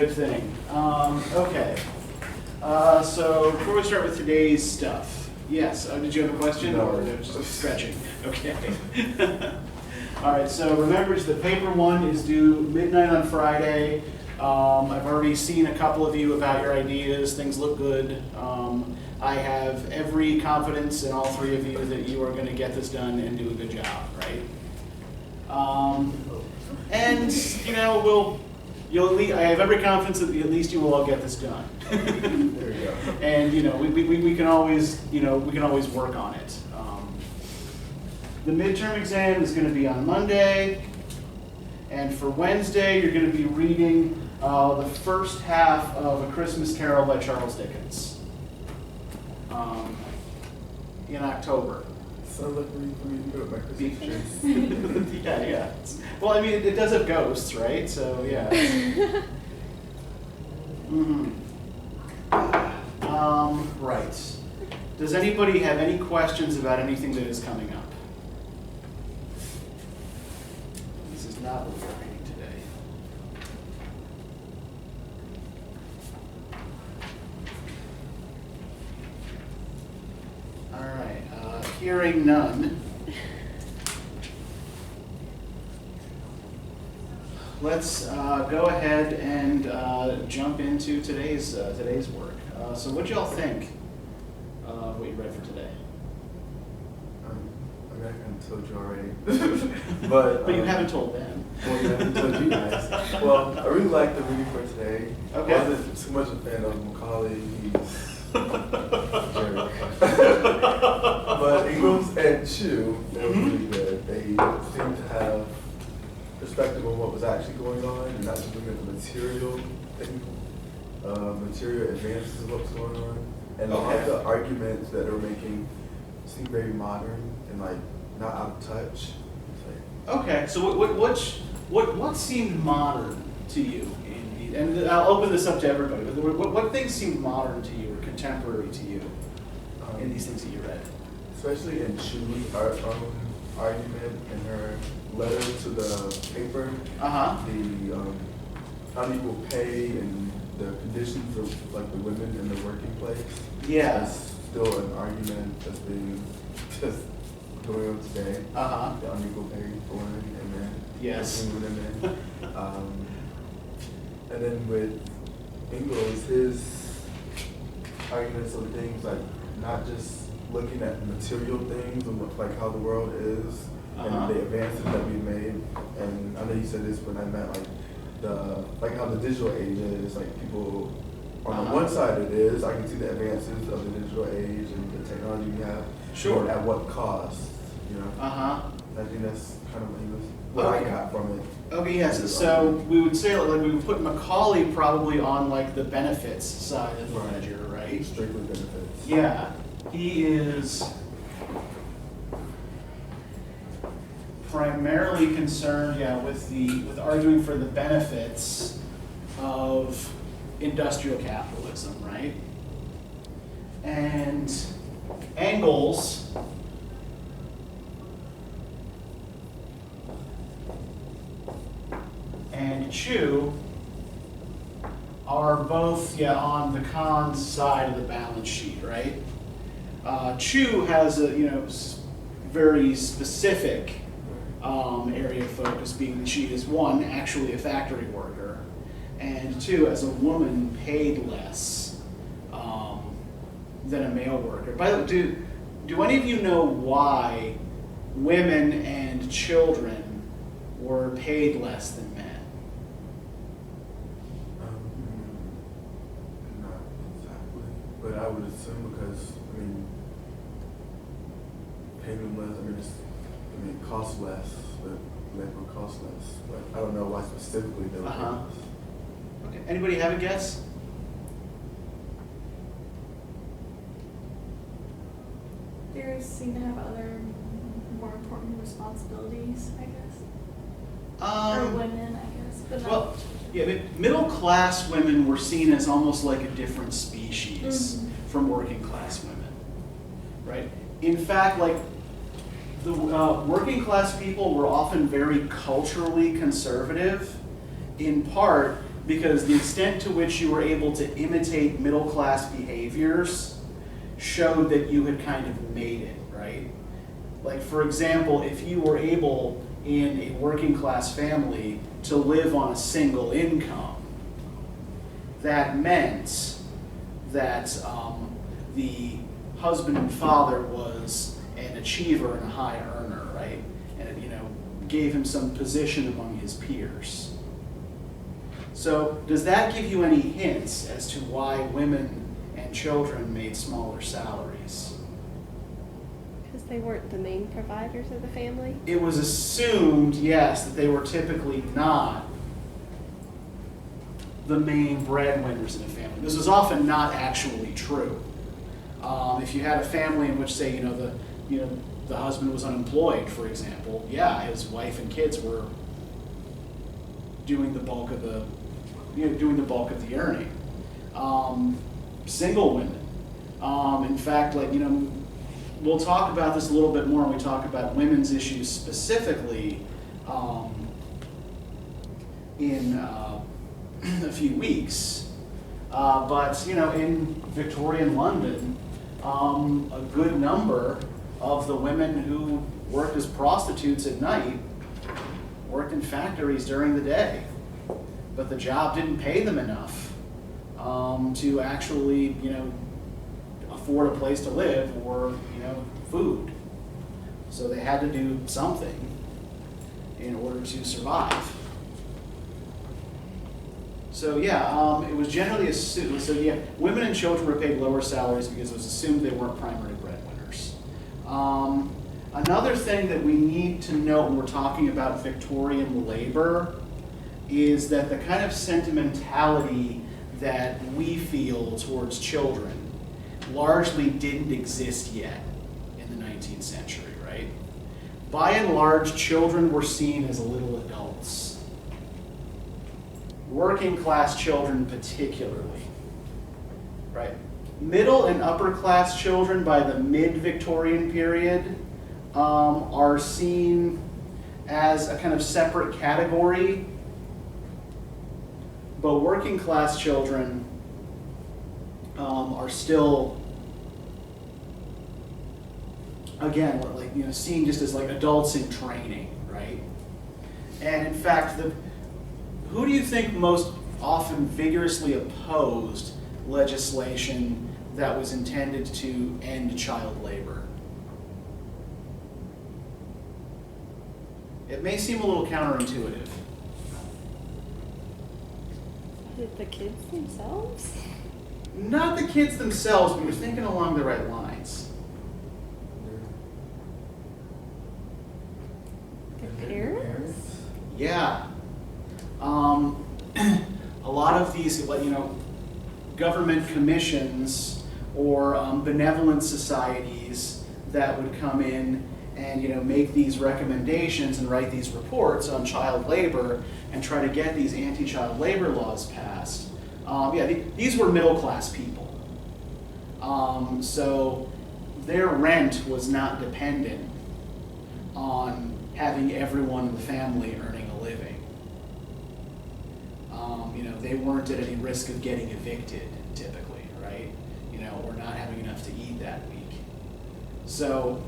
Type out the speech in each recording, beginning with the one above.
good thing. Okay. So before we start with today's stuff, yes. Did you have a question or just stretching? Okay. All right. So remember, the paper one is due midnight on Friday. I've already seen a couple of you about your ideas. Things look good. I have every confidence in all three of you that you are going to get this done and do a good job, right? And you know, I have every confidence that at least you will all get this done. There you go. And you know, we can always, work on it. The midterm exam is going to be on Monday, and for Wednesday you're going to be reading the first half of A Christmas Carol by Charles Dickens in October. Sounds like we go back to Christmas tree. Yeah. Well, I mean, it does have ghosts, right? So, yeah. Right. Does anybody have any questions about anything that is coming up? This is not what we're reading today. All right. Hearing none. Let's go ahead and jump into today's work. So what y'all think of what you read for today? I mean, I kind of told you already. But you haven't told them. Well, yeah, I haven't told you guys. Well, I really liked the reading for today. Okay. I wasn't too much a fan of Macaulay. He's jerk. But Engels and Chu, they were really good. They seemed to have perspective on what was actually going on and not just looking at the material thing, material advances of what's going on. And all of the arguments that they're making seem very modern and like not out of touch. Okay, so what seemed modern to you? And I'll open this up to everybody. What things seemed modern to you or contemporary to you in these things that you read? Especially in Chu's argument in her letter to the paper, the unequal pay and the conditions of like the women in the working place. Yeah. That's still an argument that's being just going on today. The unequal pay for women and men. Yes. Between women and men. And then with Engels, his arguments of things like not just looking at material things and like how the world is and the advances that we made. And I know you said this when I meant like how the digital age is, like people on the one side it is, I can see the advances of the digital age and the technology we have. Sure. But at what cost, you know? I think that's kind of what I got from it. Okay, yes. So we would say like we would put Macaulay probably on like the benefits side of the ledger, right? Strictly benefits. Yeah, he is primarily concerned, with arguing for the benefits of industrial capitalism, right? And Engels and Chu are both on the cons side of the balance sheet, right? Chu has a very specific area of focus, being that she is one, actually a factory worker, and two, as a woman paid less than a male worker. By the way, do any of you know why women and children were paid less than men? Not exactly, but I would assume because paying them less. It costs less, but labor costs less. But I don't know why specifically they were paid less. Okay. Anybody have a guess? They seem to have other more important responsibilities, I guess. Or women, I guess. But well, middle class women were seen as almost like a different species from working class women, right? In fact, like the working class people were often very culturally conservative, in part because the extent to which you were able to imitate middle-class behaviors showed that you had kind of made it, right? Like, for example, if you were able in a working-class family to live on a single income, that meant that the husband and father was an achiever and a high earner, right? And it, gave him some position among his peers. So does that give you any hints as to why women and children made smaller salaries? Because they weren't the main providers of the family? It was assumed, yes, that they were typically not the main breadwinners in a family. This was often not actually true. If you had a family in which, say, the husband was unemployed, for example, yeah, his wife and kids were doing the bulk of the earning. Single women, in fact, we'll talk about this a little bit more when we talk about women's issues specifically in a few weeks. But in Victorian London, a good number of the women who worked as prostitutes at night worked in factories during the day, but the job didn't pay them enough to actually, afford a place to live or, food. So they had to do something in order to survive. So yeah, it was generally assumed, so yeah, women and children were paid lower salaries because it was assumed they weren't primary breadwinners. Another thing that we need to note when we're talking about Victorian labor is that the kind of sentimentality that we feel towards children largely didn't exist yet in the 19th century, right? By and large, children were seen as little adults. Working class children particularly, right? Middle and upper class children by the mid-Victorian period are seen as a kind of separate category, but working class children are still, again, seen just as adults in training, right? And in fact, who do you think most often vigorously opposed legislation that was intended to end child labor? It may seem a little counterintuitive. The kids themselves? Not the kids themselves, but you're thinking along the right lines. The parents? Yeah. A lot of these, government commissions or benevolent societies that would come in and make these recommendations and write these reports on child labor and try to get these anti-child labor laws passed. These were middle-class people. So their rent was not dependent on having everyone in the family earning a living. They weren't at any risk of getting evicted, typically, right? Or not having enough to eat that week. So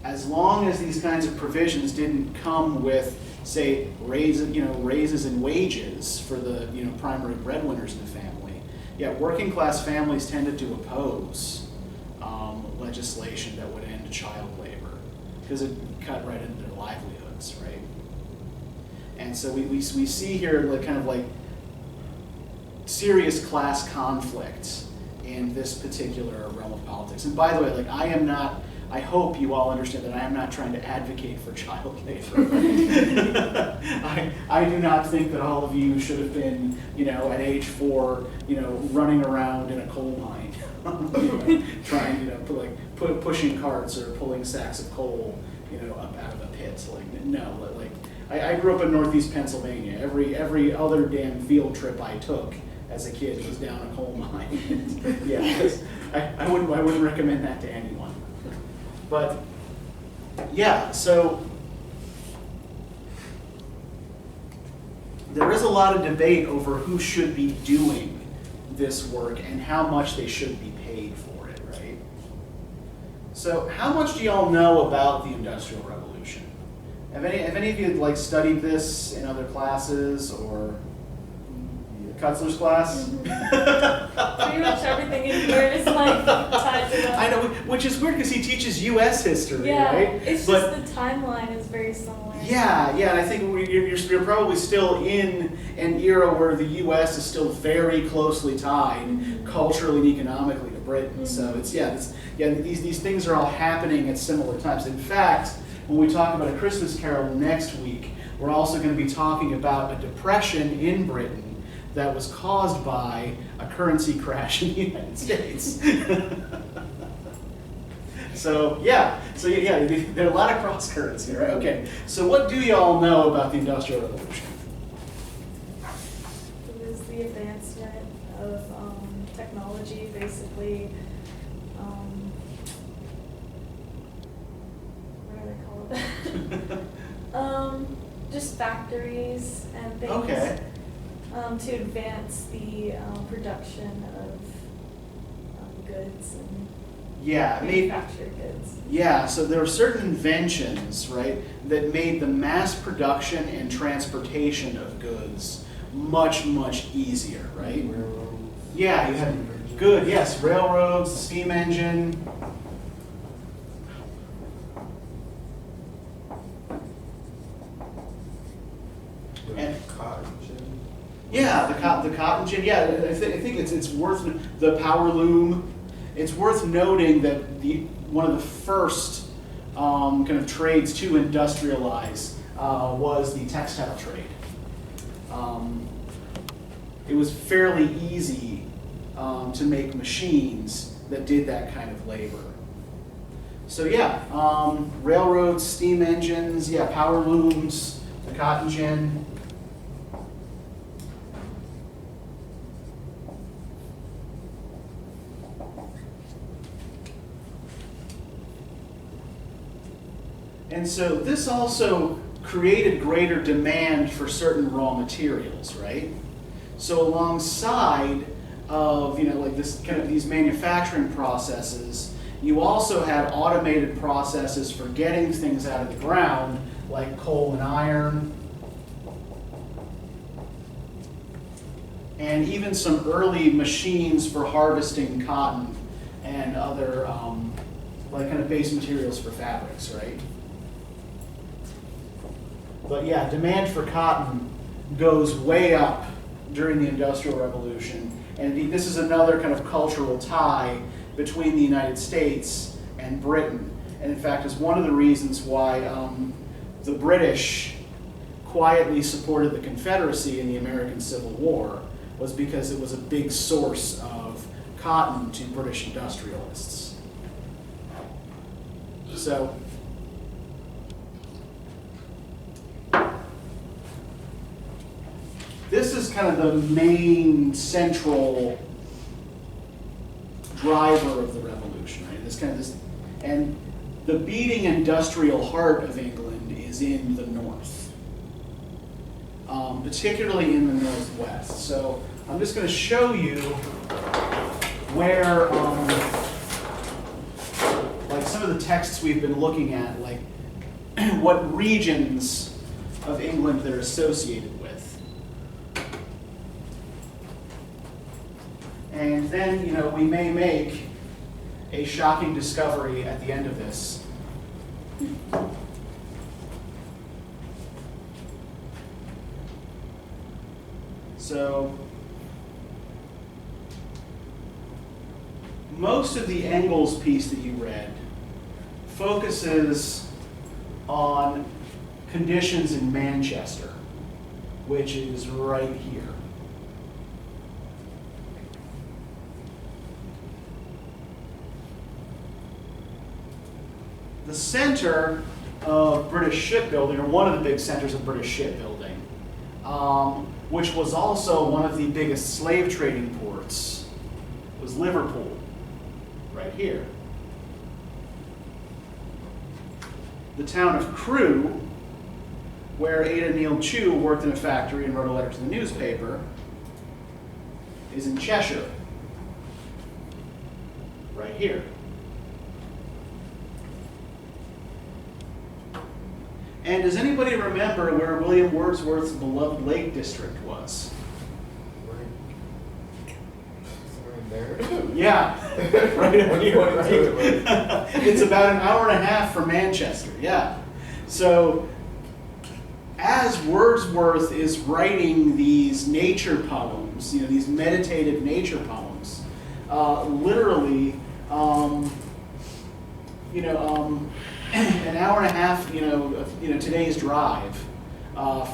as long as these kinds of provisions didn't come with, say, raises in wages for the primary breadwinners in the family, working class families tended to oppose legislation that would end child labor because it cut right into their livelihoods, right? And so we see here serious class conflict in this particular realm of politics. And by the way, I hope you all understand that I am not trying to advocate for child labor. I do not think that all of you should have been, at age 4, running around in a coal mine, trying, pushing carts or pulling sacks of coal, up out of a pit. No, I grew up in Northeast Pennsylvania. Every other damn field trip I took as a kid was down a coal mine. Yeah, I wouldn't recommend that to anyone. But yeah, so there is a lot of debate over who should be doing this work and how much they should be paid for it, right? So how much do y'all know about the Industrial Revolution? Have any of you like studied this in other classes or Kutzler's class? Pretty much everything in here is like tied to that. I know, which is weird because he teaches U.S. history, Yeah, right? it's But- just the timeline is very similar. Yeah, and I think you're probably still in an era where the U.S. is still very closely tied culturally and economically to Britain. So these things are all happening at similar times. In fact, when we talk about A Christmas Carol next week, we're also going to be talking about a depression in Britain that was caused by a currency crash in the United States. So there are a lot of cross currents here, right? Okay, so what do y'all know about the Industrial Revolution? It was the advancement of technology, basically. What do they call it? Just factories and things. Okay. To advance the production of goods and manufactured goods. Yeah, so there were certain inventions, right, that made the mass production and transportation of goods much, much easier, right? Railroads. Yeah, you had railroads, steam engine. And- Cotton gin. Yeah, the cotton gin. Yeah, I think it's worth the power loom. It's worth noting that one of the first kind of trades to industrialize was the textile trade. It was fairly easy to make machines that did that kind of labor. So railroads, steam engines, power looms, the cotton gin. And so this also created greater demand for certain raw materials, right? So alongside of this kind of these manufacturing processes, you also had automated processes for getting things out of the ground, like coal and iron, and even some early machines for harvesting cotton and other kind of base materials for fabrics, right? But demand for cotton goes way up during the Industrial Revolution. And this is another kind of cultural tie between the United States and Britain. And in fact, is one of the reasons why the British quietly supported the Confederacy in the American Civil War, was because it was a big source of cotton to British industrialists. So, this is kind of the main central driver of the revolution, right? And the beating industrial heart of England is in the north, particularly in the northwest. So I'm just going to show you where, like some of the texts we've been looking at, like what regions of England they're associated with. And then, we may make a shocking discovery at the end of this. So, most of the Engels piece that you read focuses on conditions in Manchester, which is right here. The center of British shipbuilding, or one of the big centers of British shipbuilding, which was also one of the biggest slave trading ports, was Liverpool, right here. The town of Crewe where Ada Neal Chew worked in a factory and wrote a letter to the newspaper, is in Cheshire, right here. And does anybody remember where William Wordsworth's beloved Lake District was? Right there. Yeah, right up here, right? It's about an hour and a half from Manchester, yeah. So, as Wordsworth is writing these nature poems, these meditative nature poems, literally, an hour and a half, today's drive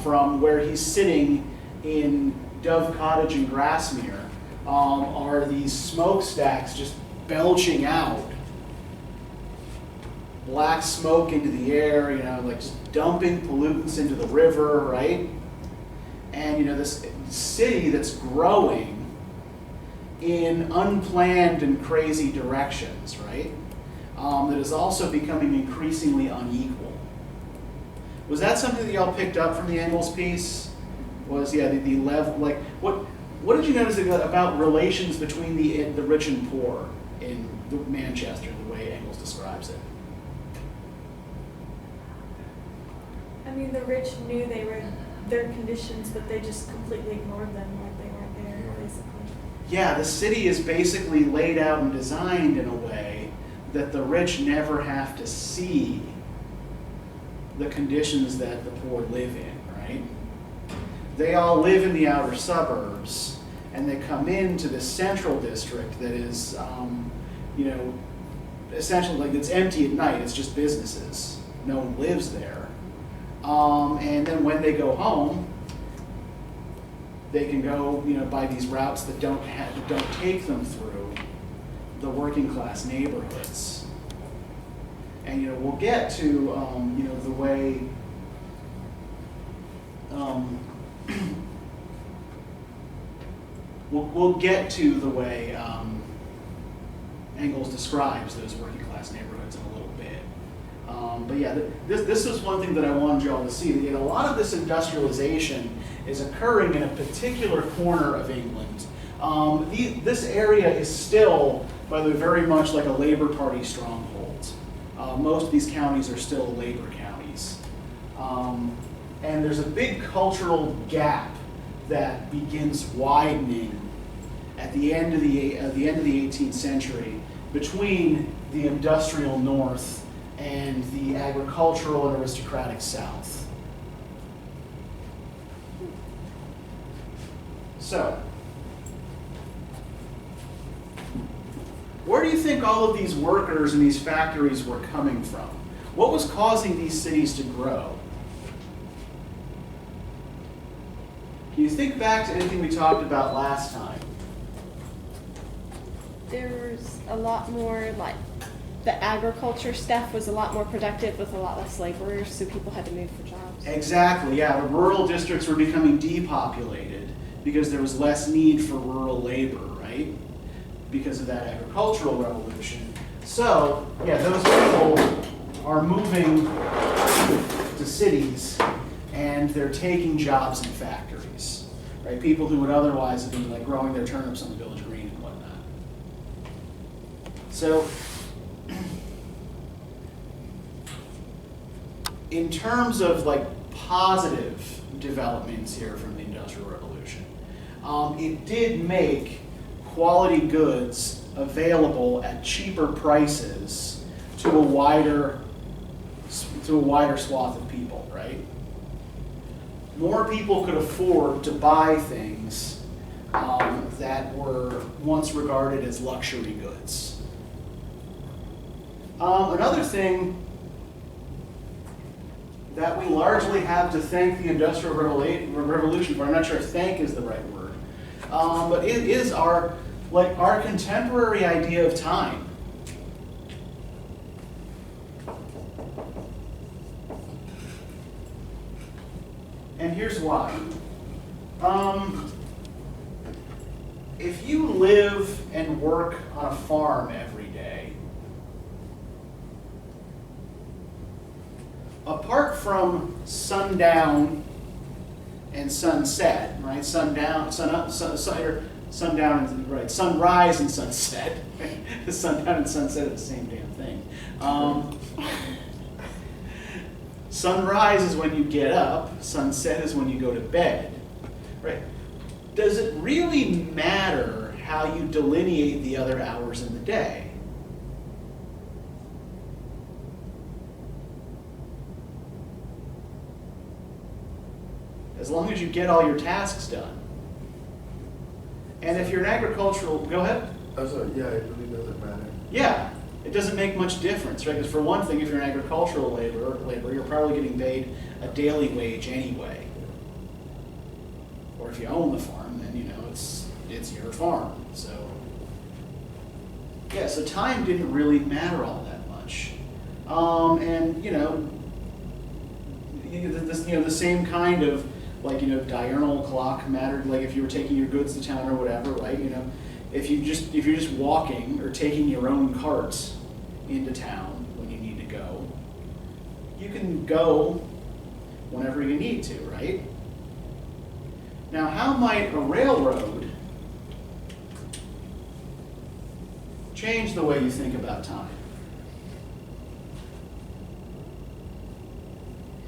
from where he's sitting in Dove Cottage in Grassmere, are these smokestacks just belching out black smoke into the air, like just dumping pollutants into the river, right? And this city that's growing in unplanned and crazy directions, right? That is also becoming increasingly unequal. Was that something that y'all picked up from the Engels piece? Was the level, like what did you notice about relations between the rich and poor in Manchester, the way Engels describes it? I mean, the rich knew they were their conditions, but they just completely ignored them like they weren't there, basically. Yeah, the city is basically laid out and designed in a way that the rich never have to see the conditions that the poor live in, right? They all live in the outer suburbs, and they come into the central district that is, essentially like it's empty at night. It's just businesses. No one lives there. And then when they go home, they can go, by these routes that don't take them through the working class neighborhoods. And we'll get to the way we'll get to the way Engels describes those working class neighborhoods in a little bit. But yeah, this is one thing that I wanted you all to see. A lot of this industrialization is occurring in a particular corner of England. This area is still, by the way, very much like a Labour Party stronghold. Most of these counties are still Labour counties. And there's a big cultural gap that begins widening at the end of the 18th century between the industrial north and the agricultural and aristocratic south. So, where do you think all of these workers in these factories were coming from? What was causing these cities to grow? Can you think back to anything we talked about last time? There's a lot more, like, the agriculture stuff was a lot more productive with a lot less laborers, so people had to move for jobs. Exactly, yeah. The rural districts were becoming depopulated because there was less need for rural labor, right? Because of that agricultural revolution. So, yeah, those people are moving to cities and they're taking jobs in factories, right? People who would otherwise have been like growing their turnips on the village green and whatnot. So, in terms of like positive developments here from the Industrial Revolution, it did make quality goods available at cheaper prices to a wider swath of people, right? More people could afford to buy things that were once regarded as luxury goods. Another thing that we largely have to thank the Industrial Revolution for, I'm not sure if thank is the right word, but it is our contemporary idea of time. And here's why. If you live and work on a farm every day, apart from sundown and sunset, right? Sundown, sundown, right? Sunrise and sunset. Sundown and sunset are the same damn thing. Sunrise is when you get up. Sunset is when you go to bed, right? Does it really matter how you delineate the other hours in the day? As long as you get all your tasks done. And if you're an agricultural, go ahead. I'm sorry, yeah, it really doesn't matter. Yeah, it doesn't make much difference, right? Because for one thing, if you're an agricultural laborer, you're probably getting paid a daily wage anyway. Or if you own the farm, then you know it's your farm. So yeah, so time didn't really matter all that much. And the same kind of diurnal clock mattered. Like if you were taking your goods to town or whatever, right? If you're just walking or taking your own carts into town when you need to go, you can go whenever you need to, right? Now, how might a railroad change the way you think about time?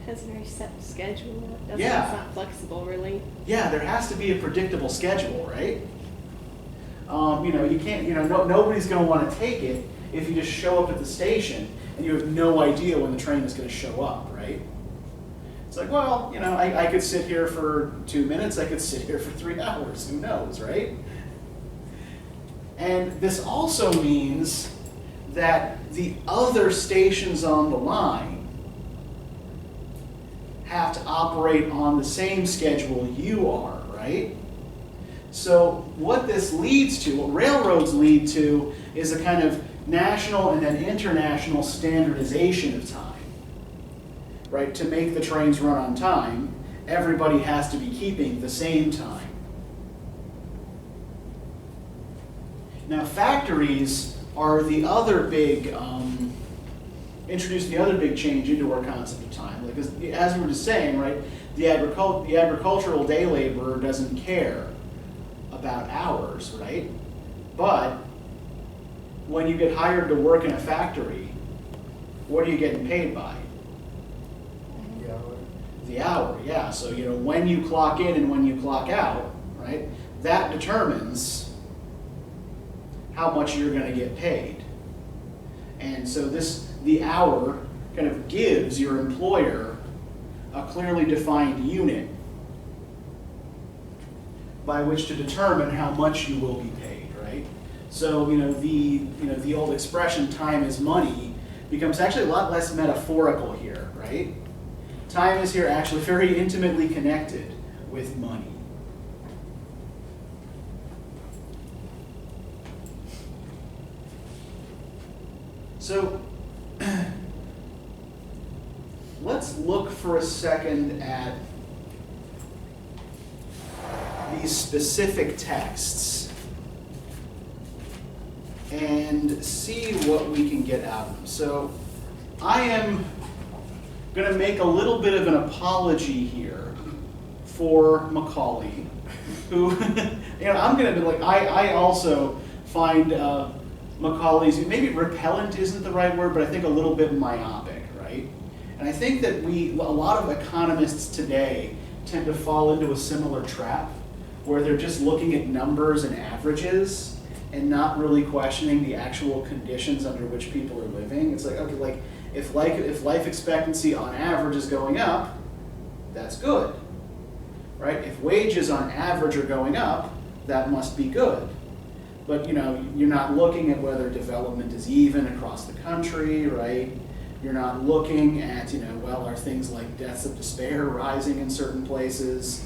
It has a very set schedule. It's not flexible, really. Yeah, there has to be a predictable schedule, right? You can't, nobody's going to want to take it if you just show up at the station and you have no idea when the train is going to show up, right? It's like, well, I could sit here for 2 minutes, I could sit here for 3 hours, who knows, right? And this also means that the other stations on the line have to operate on the same schedule you are, right? So what this leads to, what railroads lead to, is a kind of national and then international standardization of time, right? To make the trains run on time, everybody has to be keeping the same time. Now factories are the other big, introduce the other big change into our concept of time. Because as we were just saying, right, the agricultural day laborer doesn't care about hours, right? But when you get hired to work in a factory, what are you getting paid by? The hour. The hour, yeah. So when you clock in and when you clock out, right? That determines how much you're going to get paid. And so the hour kind of gives your employer a clearly defined unit by which to determine how much you will be paid, right? So the old expression "time is money" becomes actually a lot less metaphorical here, right? Time is here actually very intimately connected with money. So let's look for a second at these specific texts and see what we can get out of them. So I am going to make a little bit of an apology here for Macaulay, who, I'm going to be like, I also find Macaulay's, maybe repellent isn't the right word, but I think a little bit myopic, right? And I think that a lot of economists today tend to fall into a similar trap where they're just looking at numbers and averages and not really questioning the actual conditions under which people are living. It's like, okay, if life expectancy on average is going up, that's good, right? If wages on average are going up, that must be good. But you're not looking at whether development is even across the country, right? You're not looking at, are things like deaths of despair rising in certain places?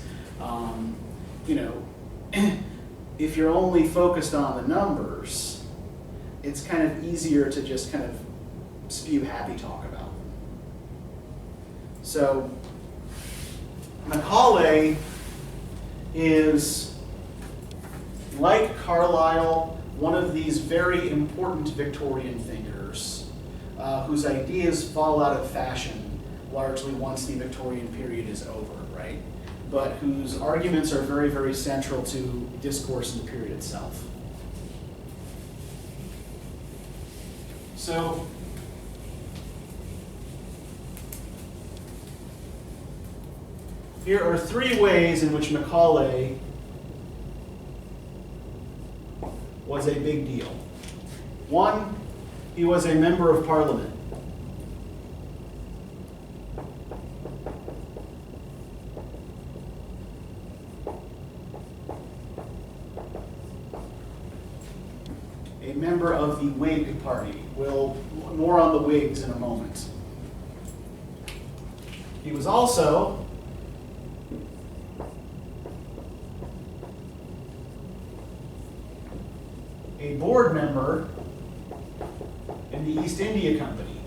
If you're only focused on the numbers, it's kind of easier to just kind of spew happy talk about them. So Macaulay is, like Carlyle, one of these very important Victorian thinkers whose ideas fall out of fashion largely once the Victorian period is over, right? But whose arguments are very, very central to discourse in the period itself. So, here are 3 ways in which Macaulay was a big deal. 1, he was a member of Parliament. A member of the Whig Party. We'll more on the Whigs in a moment. He was also a board member in the East India Company.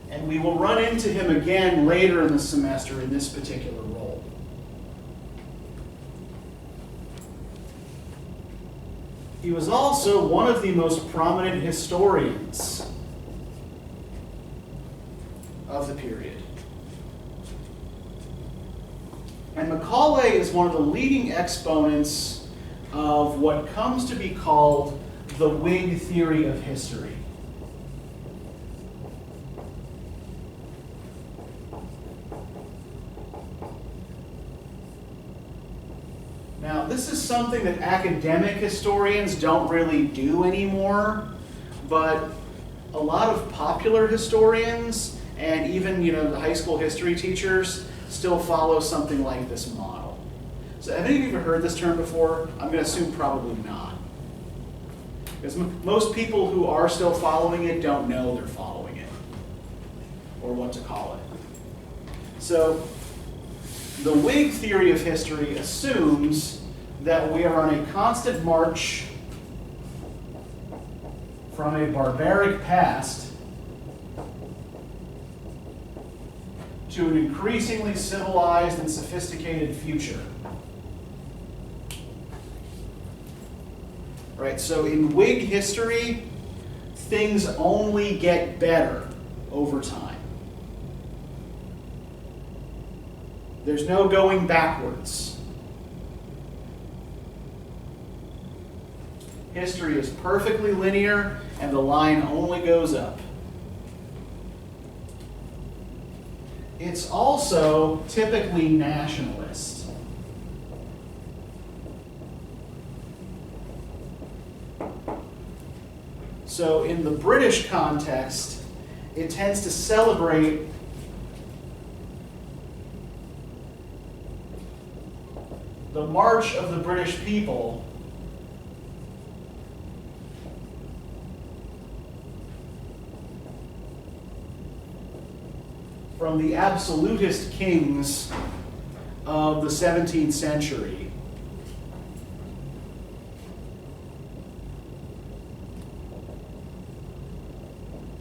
And we will run into him again later in the semester in this particular role. He was also one of the most prominent historians of the period. And Macaulay is one of the leading exponents of what comes to be called the Wig Theory of History. Now, this is something that academic historians don't really do anymore, but a lot of popular historians and even, the high school history teachers still follow something like this model. So have any of you ever heard this term before? I'm going to assume probably not. Because most people who are still following it don't know they're following it, or what to call it. So the Wig theory of history assumes that we are on a constant march from a barbaric past to an increasingly civilized and sophisticated future. Right, so in Whig history, things only get better over time. There's no going backwards. History is perfectly linear, and the line only goes up. It's also typically nationalist. So in the British context, it tends to celebrate the march of the British people from the absolutist kings of the 17th century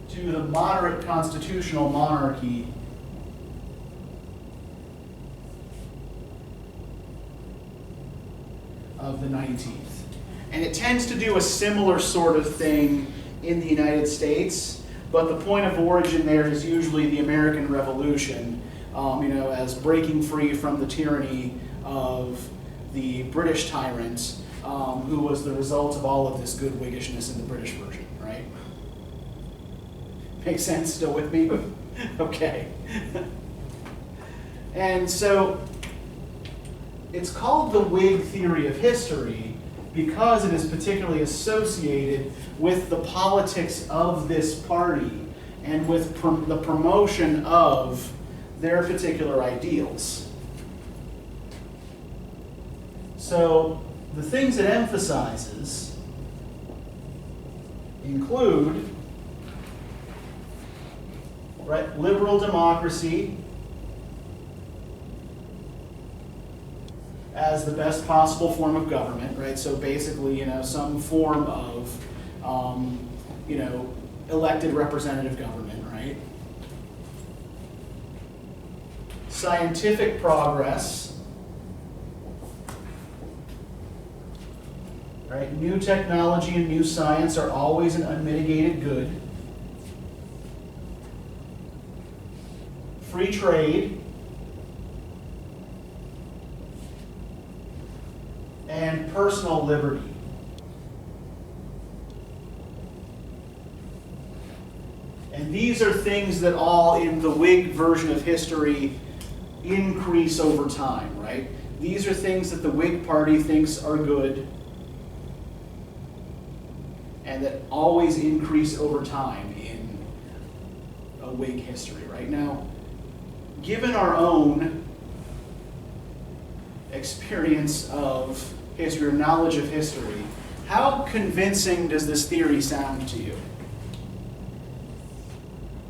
to the moderate constitutional monarchy of the 19th. And it tends to do a similar sort of thing in the United States. But the point of origin there is usually the American Revolution, as breaking free from the tyranny of the British tyrant, who was the result of all of this good Whiggishness in the British version, right? Make sense? Still with me? Okay. And so it's called the Wig theory of history because it is particularly associated with the politics of this party and with the promotion of their particular ideals. So the things it emphasizes include liberal democracy as the best possible form of government, right? So basically, some form of, elected representative government, right? Scientific progress, right? New technology and new science are always an unmitigated good. free trade, and personal liberty. And these are things that all in the Whig version of history increase over time, right? These are things that the Whig Party thinks are good and that always increase over time in a Whig history, right? Now, given our own experience of history or knowledge of history, how convincing does this theory sound to you?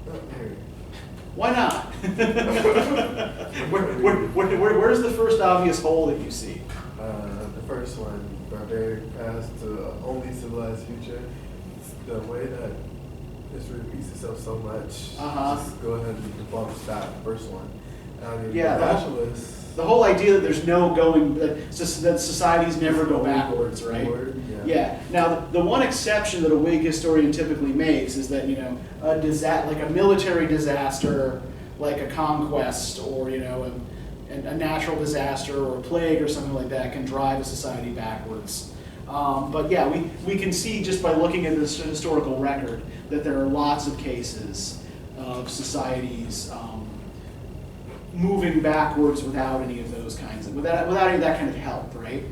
Not very. Why not? Where's the first obvious hole that you see? The first one, barbaric past to only civilized future. It's the way that history repeats itself so much. Just go ahead and debunk that first one. I mean, Yeah, the nationalists. The whole idea that there's no going, that societies never go backwards, right? Yeah. Now, the one exception that a Whig historian typically makes is that, like a military disaster, like a conquest, or a natural disaster or a plague or something like that can drive a society backwards. But yeah, we can see just by looking at this historical record that there are lots of cases of societies moving backwards without any of those kinds of, without any of that kind of help, right?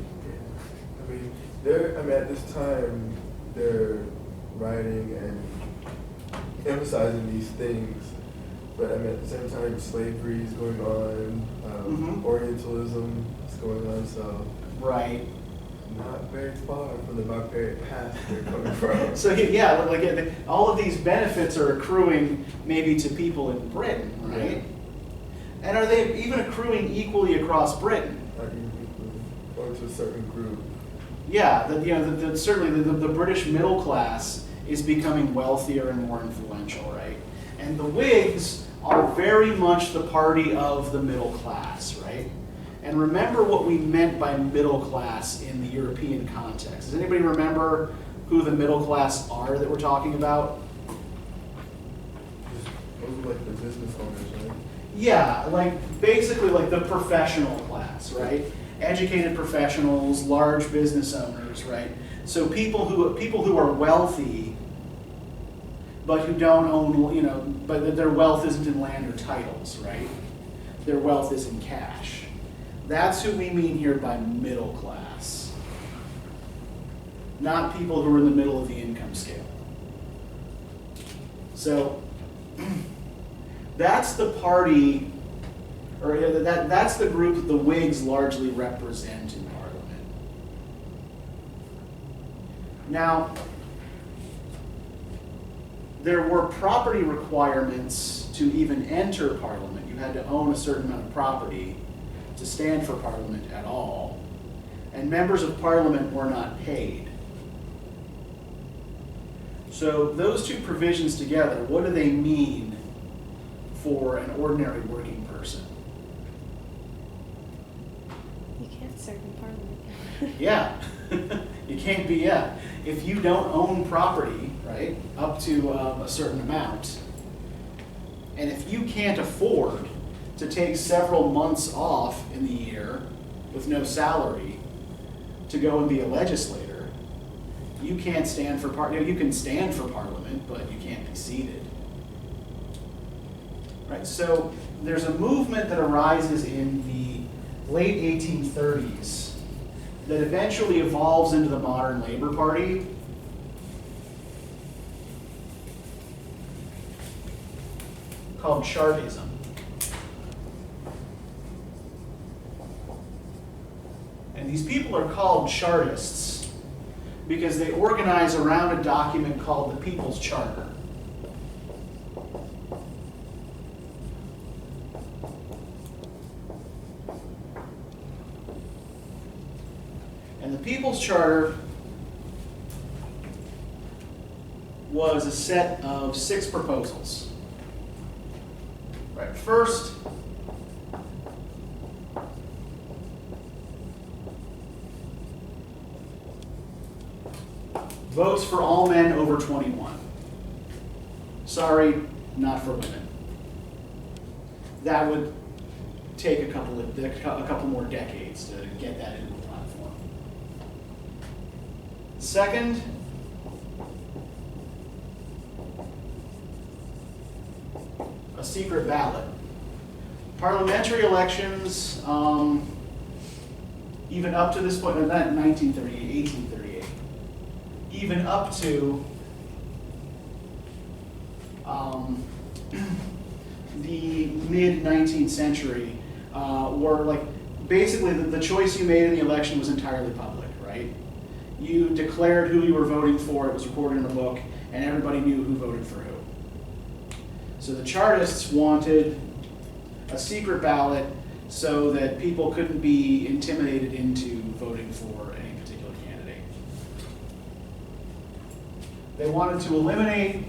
Yeah. I mean, at this time, they're writing and emphasizing these things, but I mean, at the same time, slavery is going on, Orientalism is going on, so. Right. Not very far from the barbaric past they're coming from. So yeah, like all of these benefits are accruing maybe to people in Britain, right? Yeah. And are they even accruing equally across Britain? Not even people, or to a certain group. Yeah, certainly the British middle class is becoming wealthier and more influential, right? And the Whigs are very much the party of the middle class, right? And remember what we meant by middle class in the European context. Does anybody remember who the middle class are that we're talking about? Those are like the business owners, right? Yeah, basically the professional class, right? Educated professionals, large business owners, right? So people who are wealthy, but who don't own, but their wealth isn't in land or titles, right? Their wealth is in cash. That's who we mean here by middle class. Not people who are in the middle of the income scale. So that's the party, or that's the group that the Whigs largely represent in Parliament. Now, there were property requirements to even enter Parliament. You had to own a certain amount of property to stand for Parliament at all. And members of Parliament were not paid. So those two provisions together, what do they mean for an ordinary working person? You can't serve in Parliament. Yeah, you can't be, yeah. If you don't own property, right, up to a certain amount, and if you can't afford to take several months off in the year with no salary to go and be a legislator, you can't stand for you can stand for Parliament, but you can't be seated. Right, so there's a movement that arises in the late 1830s that eventually evolves into the modern Labor Party. Called Chartism. And these people are called Chartists because they organize around a document called the People's Charter. And the People's Charter was a set of 6 proposals. Right, first, votes for all men over 21. Sorry, not for women. that would take a couple more decades to get that into the platform. Second, a secret ballot. Parliamentary elections, even up to this point, not 1938, 1838, even up to the mid-19th century, were like, basically the choice you made in the election was entirely public, right? You declared who you were voting for, it was recorded in a book, and everybody knew who voted for who. So the Chartists wanted a secret ballot so that people couldn't be intimidated into voting for any particular candidate. They wanted to eliminate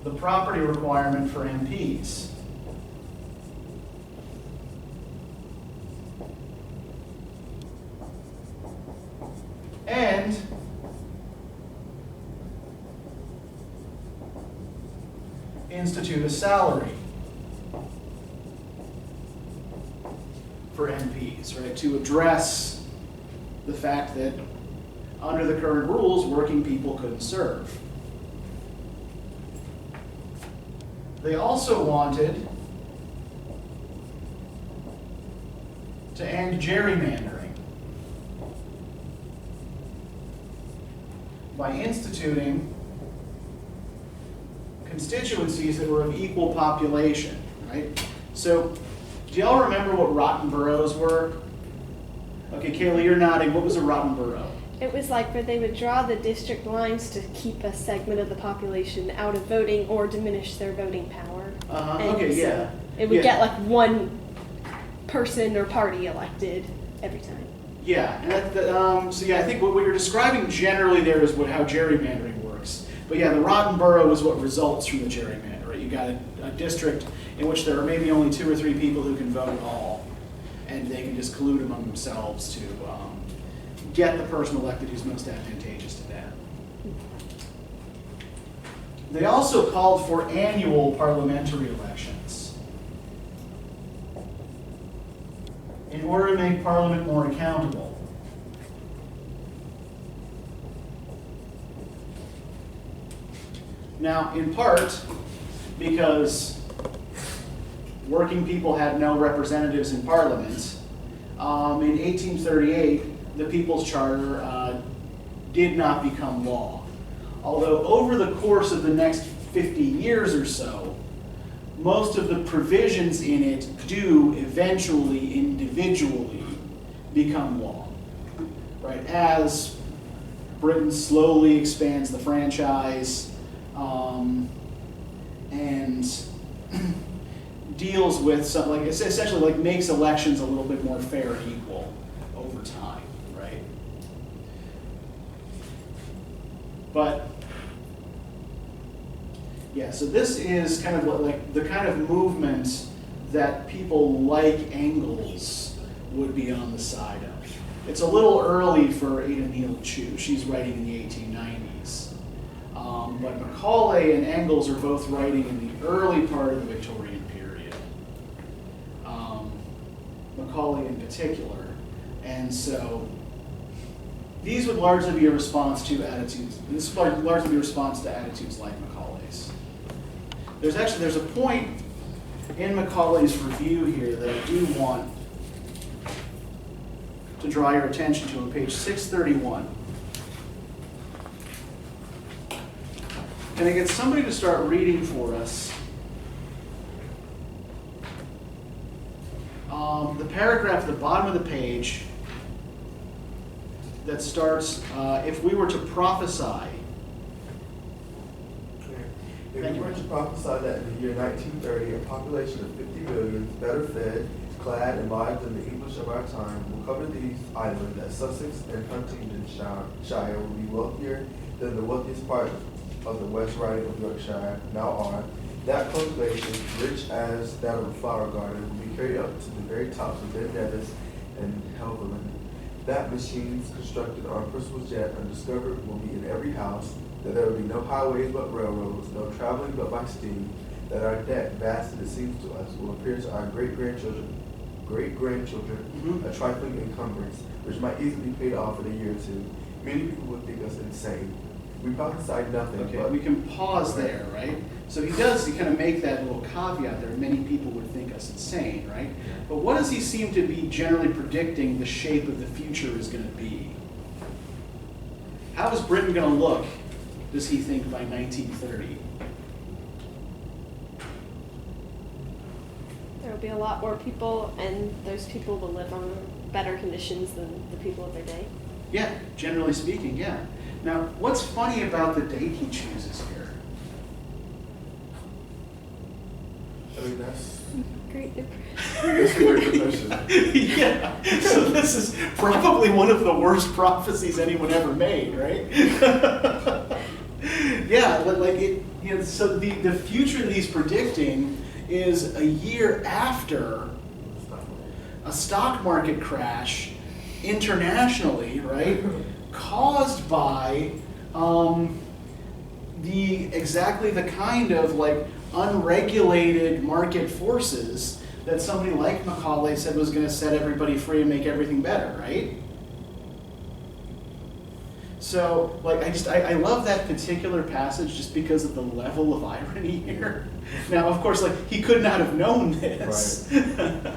the property requirement for MPs. And institute a salary for MPs, right, to address the fact that under the current rules, working people couldn't serve. They also wanted to end gerrymandering by instituting constituencies that were of equal population, right? So, do y'all remember what rotten boroughs were? Okay, Kayla, you're nodding. What was a rotten borough? It was like where they would draw the district lines to keep a segment of the population out of voting or diminish their voting power. And Okay, so yeah. it would Yeah. get like one person or party elected every time. Yeah, and so yeah, I think what you're describing generally there is how gerrymandering works. But yeah, the rotten borough is what results from the gerrymander, right? You got a district in which there are maybe only 2 or 3 people who can vote at all, and they can just collude among themselves to get the person elected who's most advantageous to them. They also called for annual parliamentary elections in order to make Parliament more accountable. Now, in part, because working people had no representatives in Parliament, in 1838, the People's Charter did not become law. Although over the course of the next 50 years or so, most of the provisions in it do eventually, individually, become law, right? As Britain slowly expands the franchise and deals with some, like, it's essentially like makes elections a little bit more fair and equal over time, right? But yeah, so this is kind of like the kind of movement that people like Engels would be on the side of. It's a little early for Ada Neal Chu. She's writing in the 1890s. But Macaulay and Engels are both writing in the early part of the Victorian period. Macaulay in particular. And so these would largely be a response to attitudes. This would largely be a response to attitudes like Macaulay's. There's a point in Macaulay's review here that I do want to draw your attention to on page 631. Can I get somebody to start reading for us the paragraph at the bottom of the page that starts, if we were to prophesy. If we were to prophesy that in the year 1930, a population of 50 million, better fed, clad, and lives than the English of our time, will cover these islands, that Sussex and Huntingdonshire will be wealthier than the wealthiest part of the West Riding of Yorkshire now are, that cultivation, rich as that of a flower garden, will be carried up to the very tops of Ben Nevis and Helvellyn. That machines constructed on principal jet undiscovered will be in every house, that there will be no highways but railroads, no traveling but by steam, that our debt, vast as it seems to us, will appear to our great-grandchildren a trifling encumbrance, which might easily be paid off in a year or two. Many people would think us insane. We prophesied nothing, Okay, but we can pause there, right? So he kind of make that little caveat there. Many people would think us insane, right? But what does he seem to be generally predicting the shape of the future is going to be? How is Britain going to look, does he think, by 1930? There will be a lot more people, and those people will live on better conditions than the people of their day. Yeah, generally speaking, yeah. Now, what's funny about the date he chooses here? I mean, that's Great Depression. the Great Depression. Yeah, so this is probably one of the worst prophecies anyone ever made, right? Yeah, but like it, so the future that he's predicting is a year after a stock market crash internationally, right? Caused by exactly the kind of like unregulated market forces that somebody like Macaulay said was going to set everybody free and make everything better, right? So, like, I love that particular passage just because of the level of irony here. Now, of course, like, he could not have known this. Right.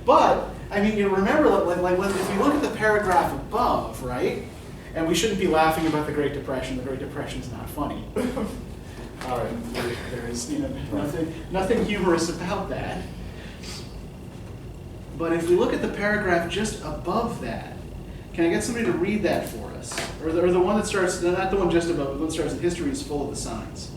But, I mean, you remember, like, if you look at the paragraph above, right? And we shouldn't be laughing about the Great Depression. The Great Depression is not funny. All right, there is, nothing humorous about that. But if we look at the paragraph just above that, can I get somebody to read that for us? Or the one that starts, not the one just above, but the one that starts, history is full of the signs.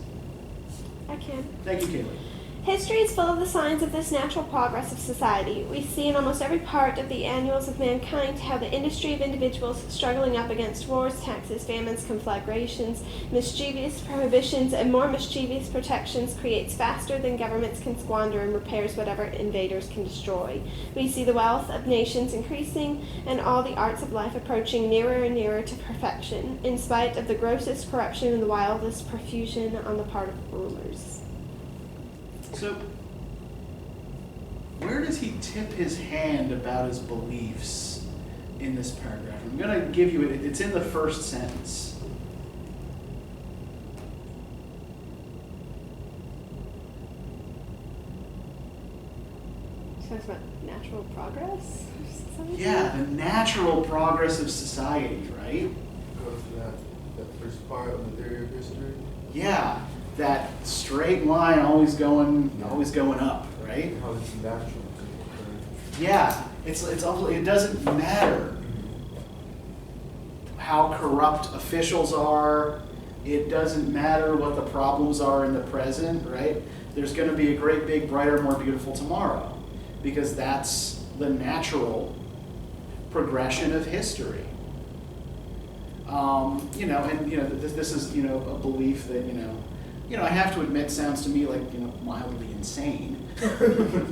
I can. Thank you, Kaylee. History is full of the signs of this natural progress of society. We see in almost every part of the annals of mankind how the industry of individuals struggling up against wars, taxes, famines, conflagrations, mischievous prohibitions, and more mischievous protections creates faster than governments can squander and repairs whatever invaders can destroy. We see the wealth of nations increasing and all the arts of life approaching nearer and nearer to perfection, in spite of the grossest corruption and the wildest profusion on the part of rulers. So, where does he tip his hand about his beliefs in this paragraph? I'm going to give you it. It's in the first sentence. He talks about natural progress? Yeah, the natural progress of society, right? Go to that first part of the theory of history. Yeah, that straight line always going up, right? How it's natural to occur. Yeah, it doesn't matter how corrupt officials are. It doesn't matter what the problems are in the present, right? There's going to be a great big, brighter, more beautiful tomorrow, because that's the natural progression of history. This is a belief that I have to admit sounds to me like mildly insane,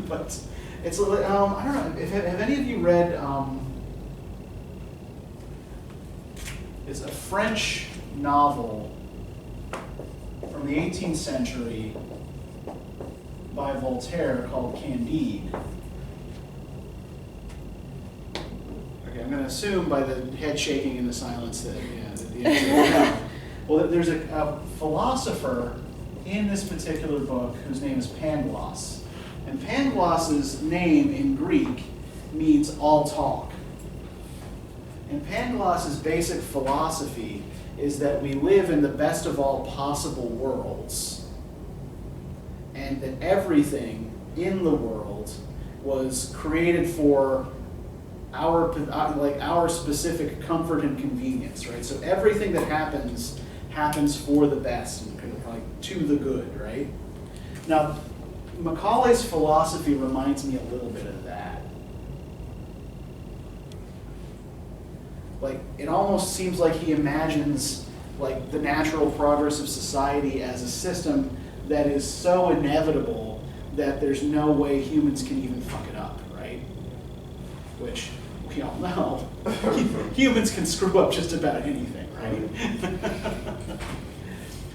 but it's I don't know. Have any of you read? It's a French novel from the 18th century by Voltaire called Candide. Okay, I'm going to assume by the head shaking and the silence that the answer. Well, there's a philosopher in this particular book whose name is Pangloss. And Pangloss's name in Greek means all talk. And Pangloss's basic philosophy is that we live in the best of all possible worlds, and that everything in the world was created for our specific comfort and convenience, right? So everything that happens for the best and kind of like to the good, right? Now, Macaulay's philosophy reminds me a little bit of that. Like, it almost seems like he imagines like the natural progress of society as a system that is so inevitable that there's no way humans can even fuck it up, right? Which we all know. Humans can screw up just about anything, right?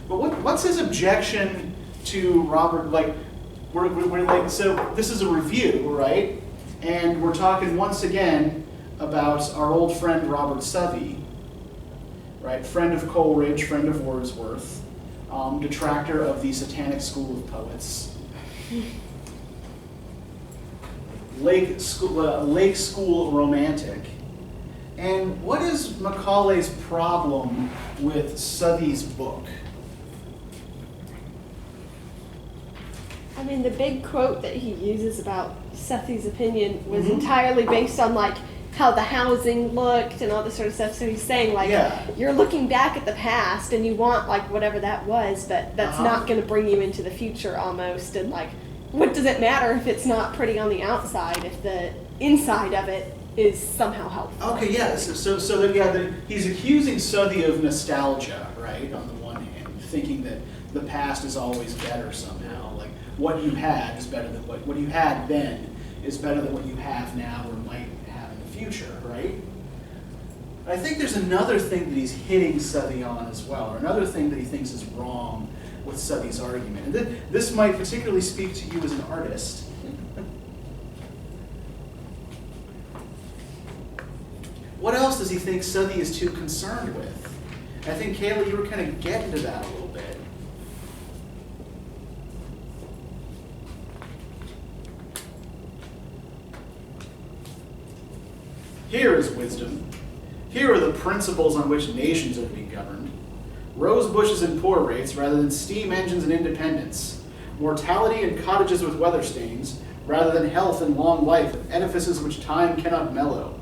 But what's his objection to Robert, like, we're like, so this is a review, right? And we're talking once again about our old friend Robert Sudhi, right? Friend of Coleridge, friend of Wordsworth, detractor of the Satanic School of Poets. Lake School romantic. And what is Macaulay's problem with Southey's book? I mean, the big quote that he uses about Southey's opinion was entirely based on like how the housing looked and all this sort of stuff. So he's saying like, you're looking back at the past and you want like whatever that was, but that's not going to bring you into the future almost. And like, what does it matter if it's not pretty on the outside if the inside of it is somehow helpful? Okay, yeah. So he's accusing Southey of nostalgia, right? On the one hand, thinking that the past is always better somehow. Like what you had is better than what you had then is better than what you have now or might have in the future, right? I think there's another thing that he's hitting Southey on as well, or another thing that he thinks is wrong with Southey's argument. And this might particularly speak to you as an artist. What else does he think Southey is too concerned with? I think, Kayla, you were kind of getting to that a little bit. Here is wisdom. Here are the principles on which nations are to be governed. Rose bushes and poor rates rather than steam engines and independence. Mortality and cottages with weather stains rather than health and long life with edifices which time cannot mellow.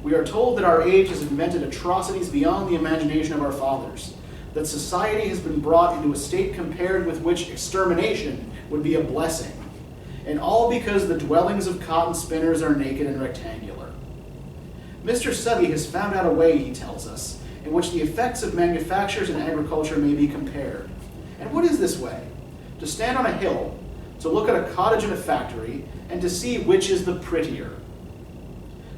We are told that our age has invented atrocities beyond the imagination of our fathers, that society has been brought into a state compared with which extermination would be a blessing, and all because the dwellings of cotton spinners are naked and rectangular. Mr. Southey has found out a way, he tells us, in which the effects of manufactures and agriculture may be compared. And what is this way? To stand on a hill, to look at a cottage and a factory, and to see which is the prettier.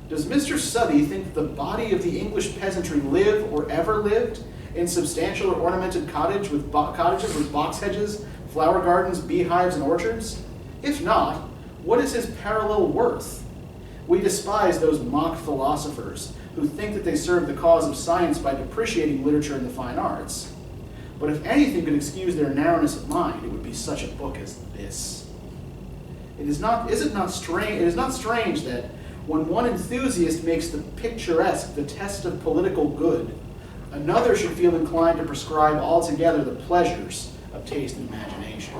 Does Mr. Southey think that the body of the English peasantry live or ever lived in substantial or ornamented cottages with box hedges, flower gardens, beehives, and orchards? If not, what is his parallel worth? We despise those mock philosophers who think that they serve the cause of science by depreciating literature and the fine arts. But if anything could excuse their narrowness of mind, it would be such a book as this. Is it not strange that when one enthusiast makes the picturesque the test of political good, another should feel inclined to prescribe altogether the pleasures of taste and imagination?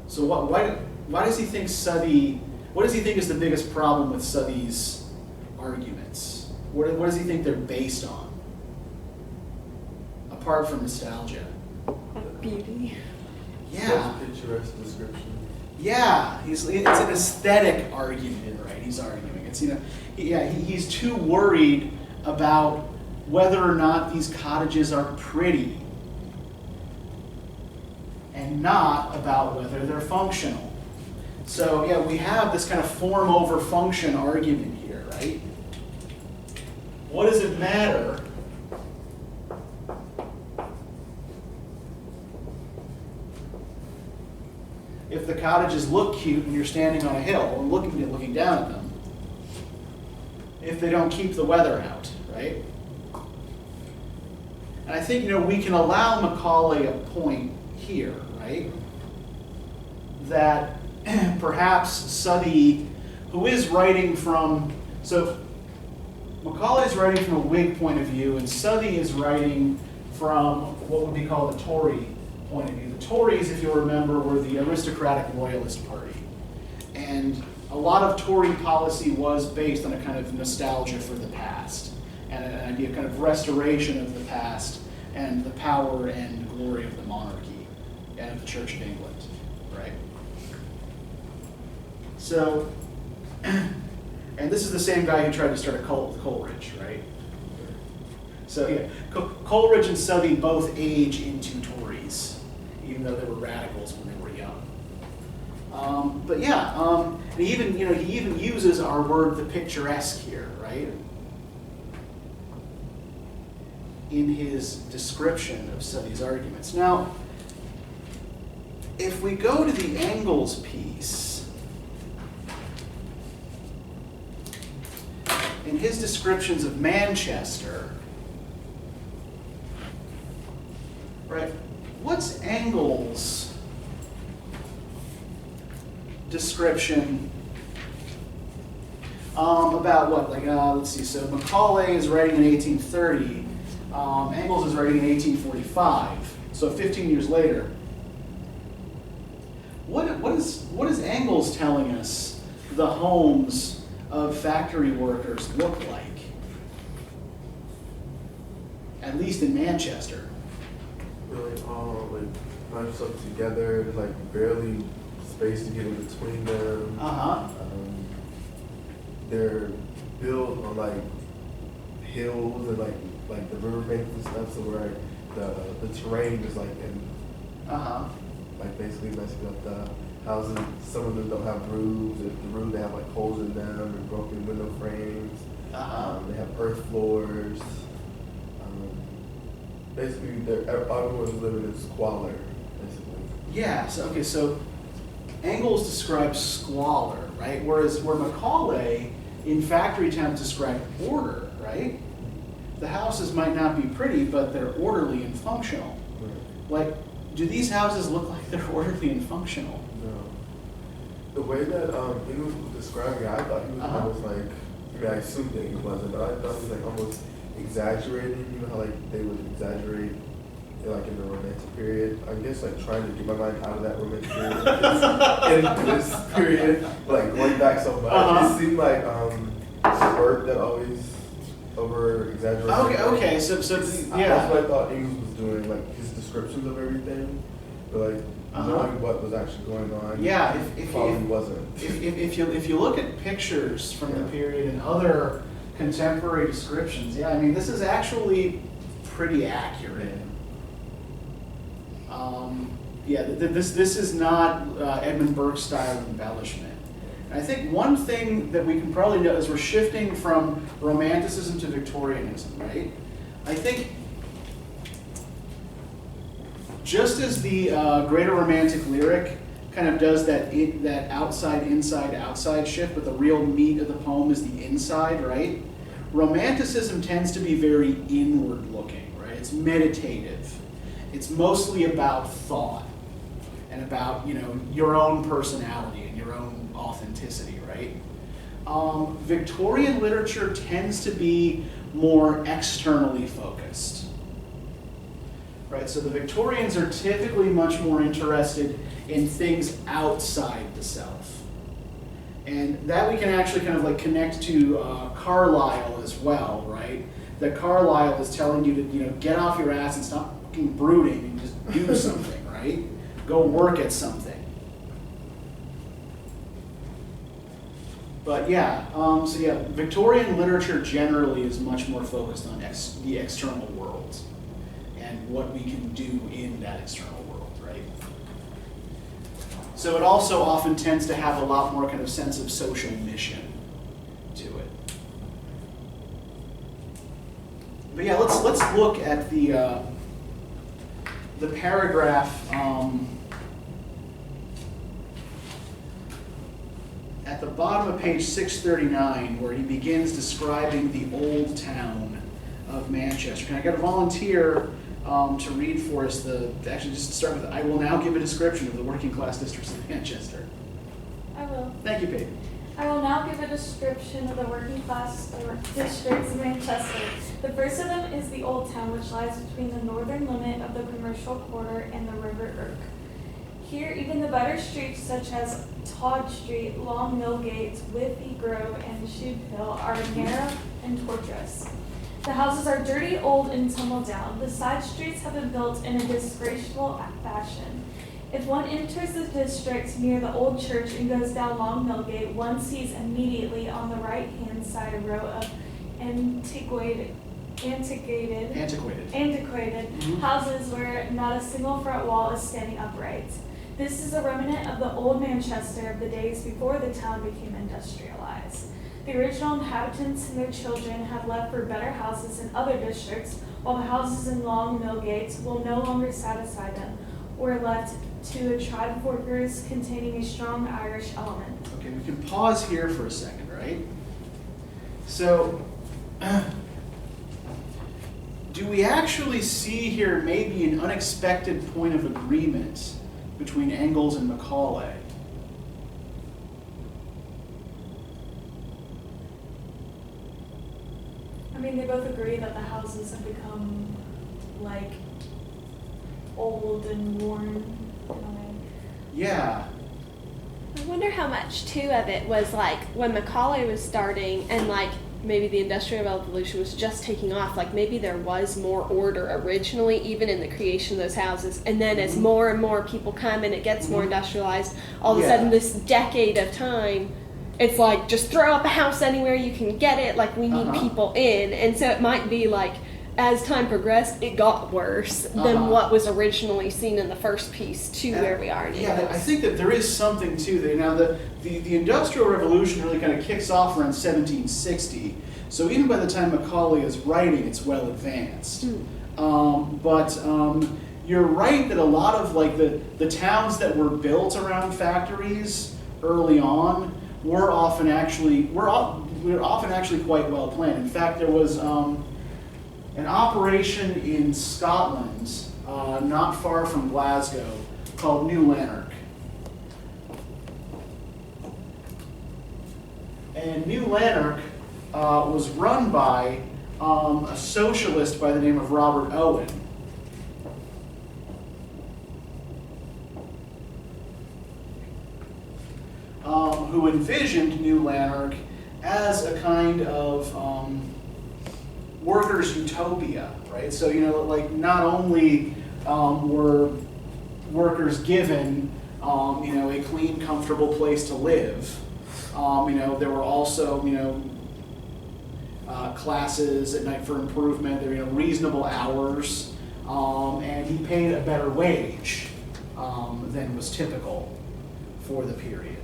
So why does he think Southey, what does he think is the biggest problem with Southey's arguments? What does he think they're based on? Apart from nostalgia. Beauty. Yeah. Picturesque description. Yeah, it's an aesthetic argument, right? He's arguing. It's he's too worried about whether or not these cottages are pretty, and not about whether they're functional. So yeah, we have this kind of form over function argument here, right? What does it matter if the cottages look cute and you're standing on a hill and looking down at them, if they don't keep the weather out, right? And I think, we can allow Macaulay a point here, right? That perhaps Southey, who is writing from, so Macaulay's writing from a Whig point of view, and Southey is writing from what would be called the Tory point of view. The Tories, if you'll remember, were the aristocratic royalist party. And a lot of Tory policy was based on a kind of nostalgia for the past, and an idea of kind of restoration of the past and the power and glory of the monarchy and of the Church of England, right? So, and this is the same guy who tried to start a cult with Coleridge, right? So yeah, Coleridge and Southey both age into Tories, even though they were radicals when they were young. But yeah, he even uses our word the picturesque here, right? In his description of Southey's arguments. Now, if we go to the Engels piece, in his descriptions of Manchester, right, what's Engels' description about what? Like, let's see, so Macaulay is writing in 1830, Engels is writing in 1845, so 15 years later. What is Engels telling us the homes of factory workers look like? At least in Manchester. Really all like bunched up together, there's like barely space to get in between them. They're built on like hills and like the riverbanks and stuff, so where the terrain is like in like basically messing up the houses. Some of them don't have roofs. If the roof, they have like holes in them and broken window frames. They have earth floors. Basically, everyone's living in squalor, basically. Yeah, so Engels describes squalor, right? Where Macaulay in factory towns described order, right? The houses might not be pretty, but they're orderly and functional. Right. Like, do these houses look like they're orderly and functional? No. The way that Engels was describing it, I thought he was almost like, I mean, I assumed that he wasn't, but I thought he was like almost exaggerating. You know how like they would exaggerate like in the Romantic period? I guess like trying to get my mind out of that Romantic period in this period, like going back so much. It seemed like Spurt that always over exaggerated. Okay, so yeah. That's what I thought Engels was doing, like his descriptions of everything, but like knowing what was actually going on. Yeah, probably wasn't. If you look at pictures from the period and other contemporary descriptions, yeah, I mean this is actually pretty accurate. This is not Edmund Burke's style of embellishment. I think one thing that we can probably know is we're shifting from Romanticism to Victorianism, right? I think just as the greater Romantic lyric kind of does that outside, inside, outside shift, but the real meat of the poem is the inside, right? Romanticism tends to be very inward looking, right? It's meditative. It's mostly about thought and about, your own personality and your own authenticity, right? Victorian literature tends to be more externally focused, right? So the Victorians are typically much more interested in things outside the self. And that we can actually kind of like connect to Carlyle as well, right? That Carlyle is telling you to, get off your ass and stop fucking brooding and just do something, right? Go work at something. But yeah, Victorian literature generally is much more focused on the external world and what we can do in that external world, right? So it also often tends to have a lot more kind of sense of social mission to it. But yeah, let's look at the paragraph at the bottom of page 639, where he begins describing the old town of Manchester. Can I get a volunteer to read for us actually just start with, I will now give a description of the working class districts of Manchester. I will. Thank you, Pete. I will now give a description of the working class districts of Manchester. The first of them is the Old Town, which lies between the northern limit of the commercial quarter and the River Irk. Here, even the better streets such as Todd Street, Long Millgate, Withy Grove, and Shube Hill are narrow and tortuous. The houses are dirty, old, and tumbled down. The side streets have been built in a disgraceful fashion. If one enters the district near the old church and goes down Long Millgate, one sees immediately on the right-hand side a row of antiquated houses where not a single front wall is standing upright. This is a remnant of the old Manchester of the days before the town became industrialized. The original inhabitants and their children have left for better houses in other districts, while the houses in Long Millgate will no longer satisfy them, or left to a tribe of workers containing a strong Irish element. Okay, we can pause here for a second, right? So, do we actually see here maybe an unexpected point of agreement between Engels and Macaulay? I mean, they both agree that the houses have become like old and worn in a way. Yeah. I wonder how much too of it was like when Macaulay was starting and like maybe the Industrial Revolution was just taking off, like maybe there was more order originally even in the creation of those houses, and then as more and more people come and it gets more industrialized, all of a sudden this decade of time it's like just throw up a house anywhere you can get it, like we need people in. And so it might be like as time progressed, it got worse than what was originally seen in the first piece to where we are now. Yeah, I think that there is something to that. Now, the Industrial Revolution really kind of kicks off around 1760. So even by the time Macaulay is writing, it's well advanced. But you're right that a lot of like the towns that were built around factories early on were often actually quite well planned. In fact, there was an operation in Scotland, not far from Glasgow, called New Lanark. And New Lanark was run by a socialist by the name of Robert Owen. Who envisioned New Lanark as a kind of workers' utopia, right? So, you know, like not only were workers given, you know, a clean, comfortable place to live, you know, there were also, you know, classes at night for improvement, there were, you know, reasonable hours, and he paid a better wage than was typical for the period.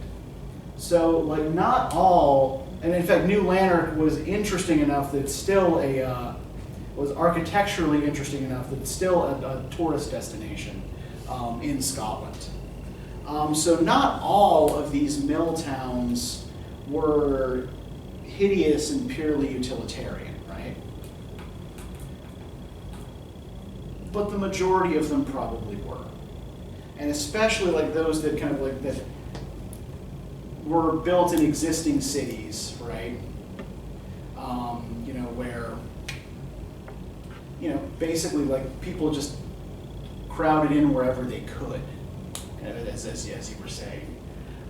So, like, not all, and in fact, New Lanark was interesting enough that it's still was architecturally interesting enough that it's still a tourist destination in Scotland. So not all of these mill towns were hideous and purely utilitarian, right? But the majority of them probably were. And especially like those that kind of like that were built in existing cities, right? You know, where, you know, basically like people just crowded in wherever they could, kind of as you were saying.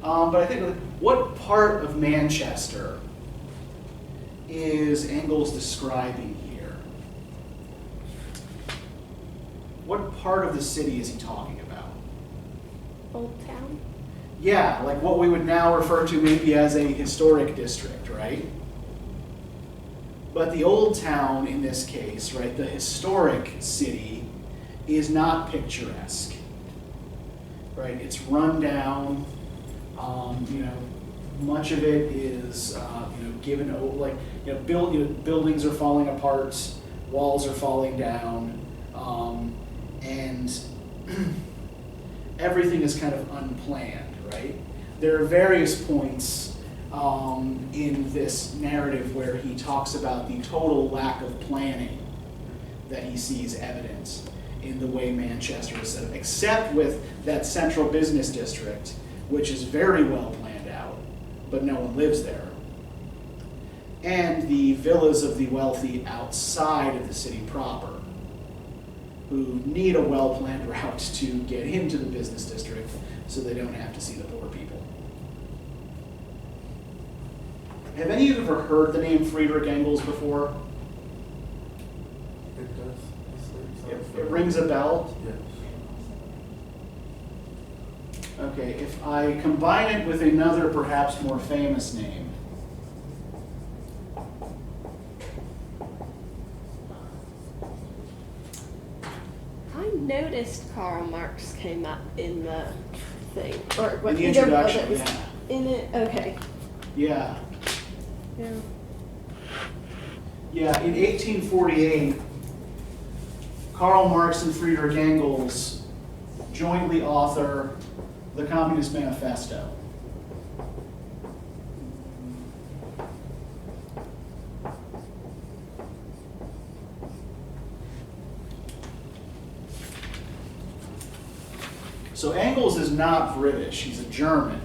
But I think, like, what part of Manchester is Engels describing here? What part of the city is he talking about? Old Town? Yeah, like what we would now refer to maybe as a historic district, right? But the Old Town in this case, right, the historic city, is not picturesque, right? It's run down. You know, much of it is you know, given like, you know, buildings are falling apart, walls are falling down, and everything is kind of unplanned, right? There are various points in this narrative where he talks about the total lack of planning that he sees evident in the way Manchester is set up, except with that central business district, which is very well planned out, but no one lives there. And the villas of the wealthy outside of the city proper, who need a well-planned route to get into the business district so they don't have to see the poor people. Have any of you ever heard the name Friedrich Engels before? It does. It rings a bell? Yes. Okay, if I combine it with another perhaps more famous name. I noticed Karl Marx came up in the thing. Or what, In the either of introduction, it was yeah. in it? Okay. Yeah. Yeah. Yeah, in 1848, Karl Marx and Friedrich Engels jointly author the Communist Manifesto? So Engels is not British, he's a German.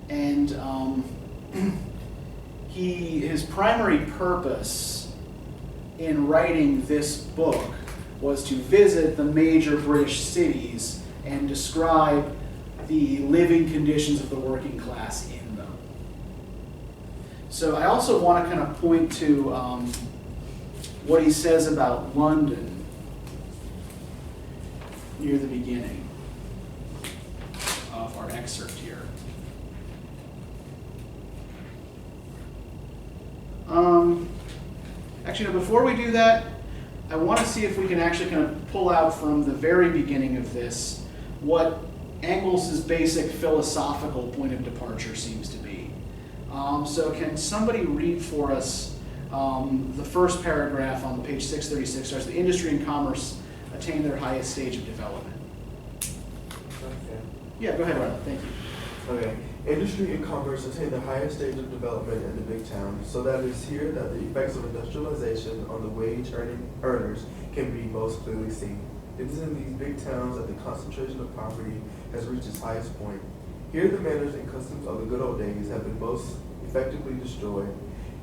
And his primary purpose in writing this book was to visit the major British cities and describe the living conditions of the working class in them. So I also want to kind of point to what he says about London near the beginning of our excerpt here. Actually, no, before we do that, I want to see if we can actually kind of pull out from the very beginning of this what Engels' basic philosophical point of departure seems to be. So can somebody read for us the first paragraph on page 636, starts, the industry and commerce attain their highest stage of development. Okay. Yeah, go ahead, Riley. Thank you. Okay. Industry and commerce attain the highest stage of development in the big towns, so that it is here that the effects of industrialization on the earners can be most clearly seen. It is in these big towns that the concentration of poverty has reached its highest point. Here the manners and customs of the good old days have been most effectively destroyed.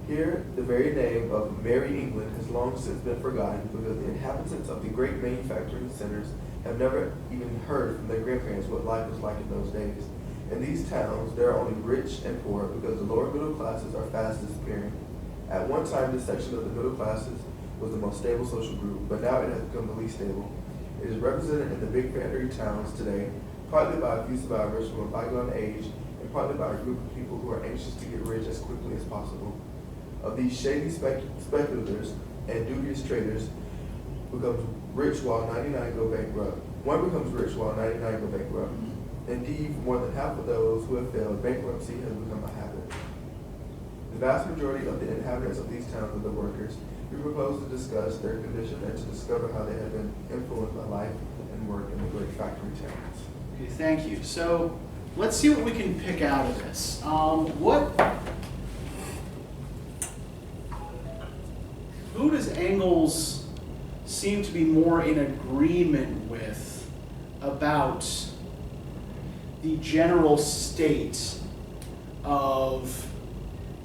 Here the very name of Merry England has long since been forgotten because the inhabitants of the great manufacturing centers have never even heard from their grandparents what life was like in those days. In these towns, there are only rich and poor because the lower middle classes are fast disappearing. At one time, this section of the middle classes was the most stable social group, but now it has become the least stable. It is represented in the big factory towns today, partly by a few survivors from a bygone age, and partly by a group of people who are anxious to get rich as quickly as possible. Of these shady speculators and dubious traders becomes rich while 99 go bankrupt. One becomes rich while 99 go bankrupt. Indeed, for more than half of those who have failed, bankruptcy has become a habit. The vast majority of the inhabitants of these towns are the workers. We propose to discuss their condition and to discover how they have been influenced by life and work in the great factory towns. Okay, thank you. So let's see what we can pick out of this. Who does Engels seem to be more in agreement with about the general state of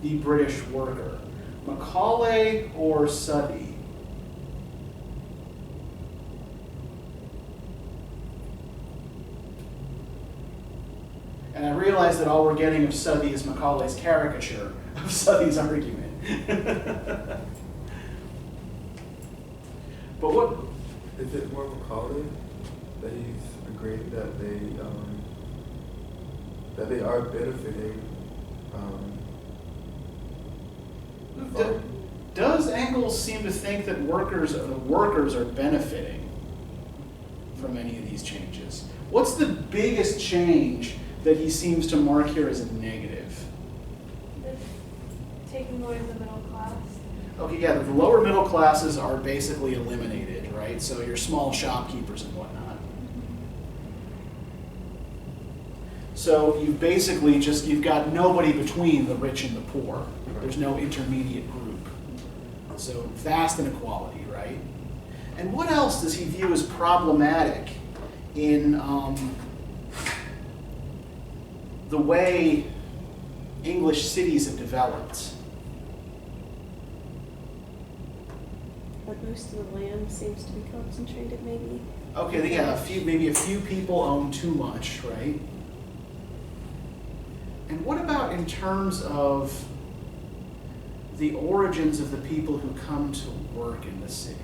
the British worker? Macaulay or Sudhi? And I realize that all we're getting of Sudhi is Macaulay's caricature of Sudhi's argument. But what? Is it more Macaulay that he's agreed that they are benefiting? Does Engels seem to think that the workers are benefiting from any of these changes? What's the biggest change that he seems to mark here as a negative? Taking away the middle class. Okay, yeah, the lower middle classes are basically eliminated, right? So your small shopkeepers and whatnot. So you've basically you've got nobody between the rich and the poor. There's no intermediate group. So vast inequality, right? And what else does he view as problematic in the way English cities have developed? But most of the land seems to be concentrated, maybe. Okay, yeah, maybe a few people own too much, right? And what about in terms of the origins of the people who come to work in the city?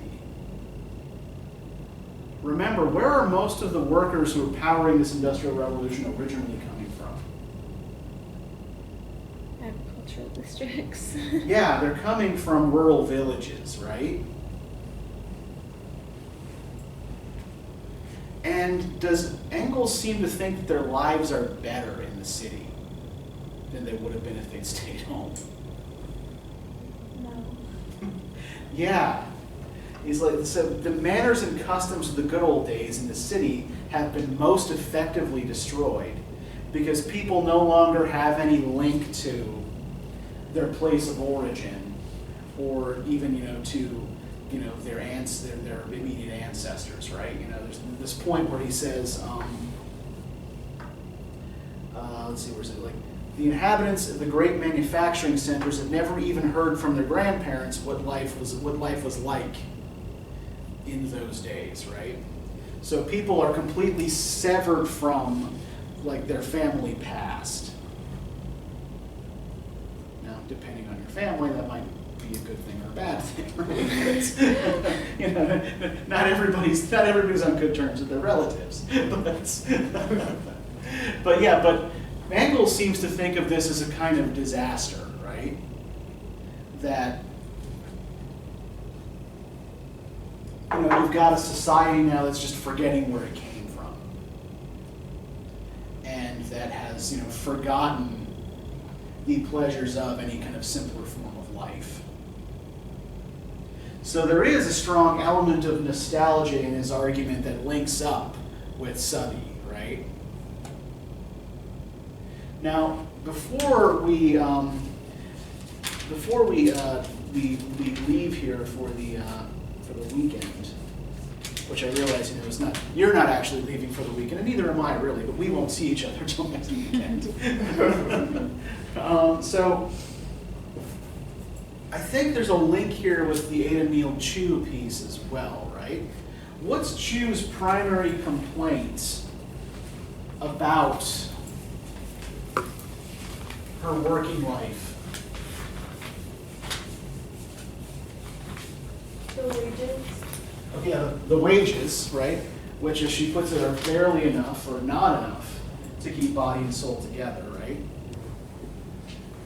Remember, where are most of the workers who are powering this industrial revolution originally coming from? Agricultural districts. Yeah, they're coming from rural villages, right? And does Engels seem to think that their lives are better in the city than they would have been if they'd stayed home? No. Yeah. He's like, so the manners and customs of the good old days in the city have been most effectively destroyed because people no longer have any link to their place of origin or even, to, their immediate ancestors, right? There's this point where he says, let's see, where's it? Like, the inhabitants of the great manufacturing centers had never even heard from their grandparents what life was like in those days, right? So people are completely severed from like their family past. Now, depending on your family, that might be a good thing or a bad thing, right? Not everybody's on good terms with their relatives. But Engels seems to think of this as a kind of disaster, right? That you've got a society now that's just forgetting where it came from, and that has forgotten the pleasures of any kind of simpler form of life. So there is a strong element of nostalgia in his argument that links up with Sudhi, right? Now, before we leave here for the weekend, which I realize is not, you're not actually leaving for the weekend, and neither am I really, but we won't see each other till next weekend. So I think there's a link here with the Ada Neal Chu piece as well, right? What's Chu's primary complaint about her working life? The wages. Yeah, the wages, right? Which, as she puts it, are barely enough or not enough to keep body and soul together, right?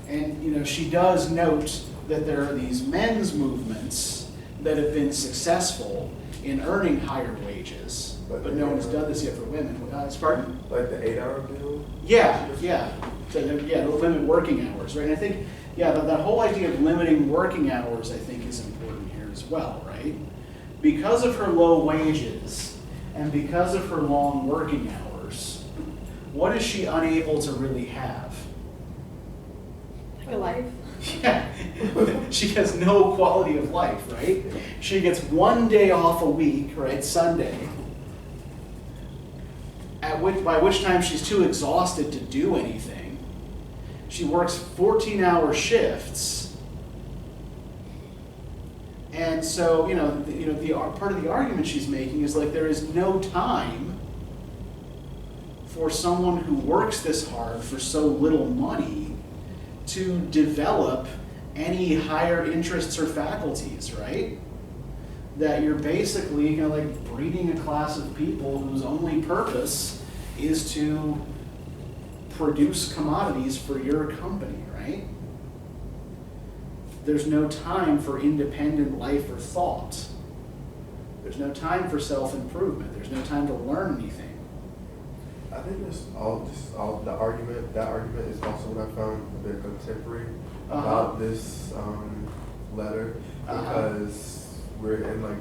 And she does note that there are these men's movements that have been successful in earning higher wages, but no one's done this yet for women. Pardon? Like the 8-hour bill? Yeah. To limit working hours, right? And I think, that whole idea of limiting working hours, I think, is important here as well, right? Because of her low wages and because of her long working hours, what is she unable to really have? Like a life. Yeah, she has no quality of life, right? She gets one day off a week, right, Sunday, by which time she's too exhausted to do anything. She works 14-hour shifts. And so, the part of the argument she's making is like there is no time for someone who works this hard for so little money to develop any higher interests or faculties, right? That you're basically like breeding a class of people whose only purpose is to produce commodities for your company, right? There's no time for independent life or thought. There's no time for self-improvement. There's no time to learn anything. I think there's all the argument. That argument is also what I found a bit contemporary about this letter, because we're in like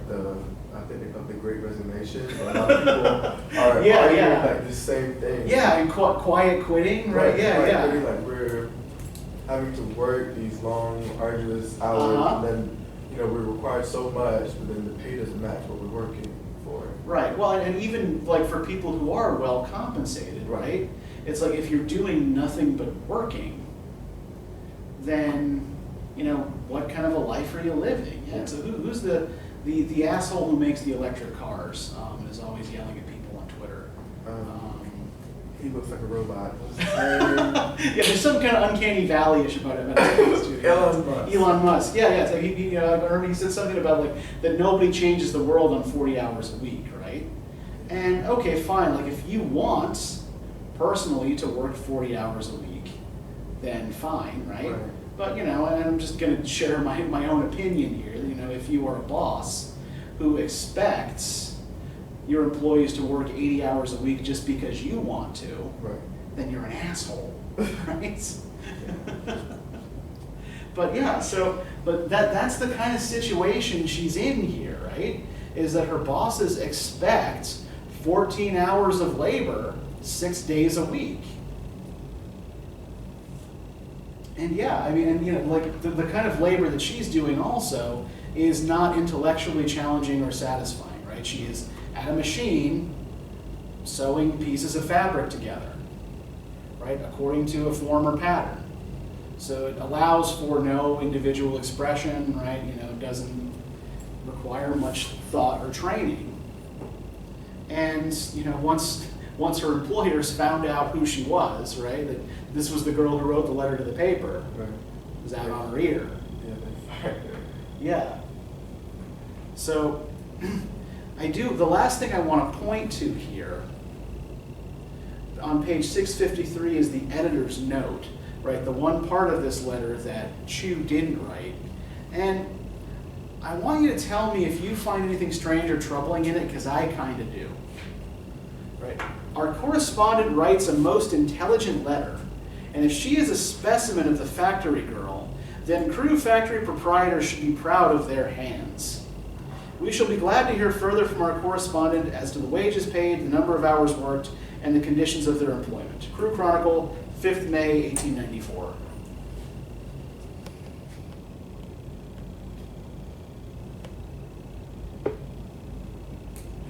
I think they call it the Great Resignation. A lot of people are arguing like the same thing. Yeah, and quiet quitting, right? Yeah. Quitting, like we're having to work these long, arduous hours, and then we're required so much, but then the pay doesn't match what we're working for. Right. Well, and even like for people who are well compensated, right? It's like if you're doing nothing but working, then what kind of a life are you living? Yeah. So who's the asshole who makes the electric cars and is always yelling at people on Twitter? He looks like a robot. Yeah, there's some kind of uncanny valley-ish about it. Elon Musk. Yeah. It's like he said something about like that nobody changes the world on 40 hours a week, right? And okay, fine. Like if you want personally to work 40 hours a week, then fine, right? But and I'm just going to share my own opinion here. If you are a boss who expects your employees to work 80 hours a week just because you want to, then you're an asshole, right? But yeah, but that's the kind of situation she's in here, right? Is that her bosses expect 14 hours of labor 6 days a week. And yeah, I mean, and like the kind of labor that she's doing also is not intellectually challenging or satisfying, right? She is at a machine sewing pieces of fabric together, right, according to a form or pattern. So it allows for no individual expression, right? It doesn't require much thought or training. And once her employers found out who she was, right, that this was the girl who wrote the letter to the paper, Right. was out on her ear. Yeah, they fired her. Yeah. So the last thing I want to point to here, on page 653 is the editor's note, right? The one part of this letter that Chu didn't write. And I want you to tell me if you find anything strange or troubling in it, because I kind of do. Right? Our correspondent writes a most intelligent letter, and if she is a specimen of the factory girl, then crew factory proprietors should be proud of their hands. We shall be glad to hear further from our correspondent as to the wages paid, the number of hours worked, and the conditions of their employment. Crew Chronicle, 5th May, 1894.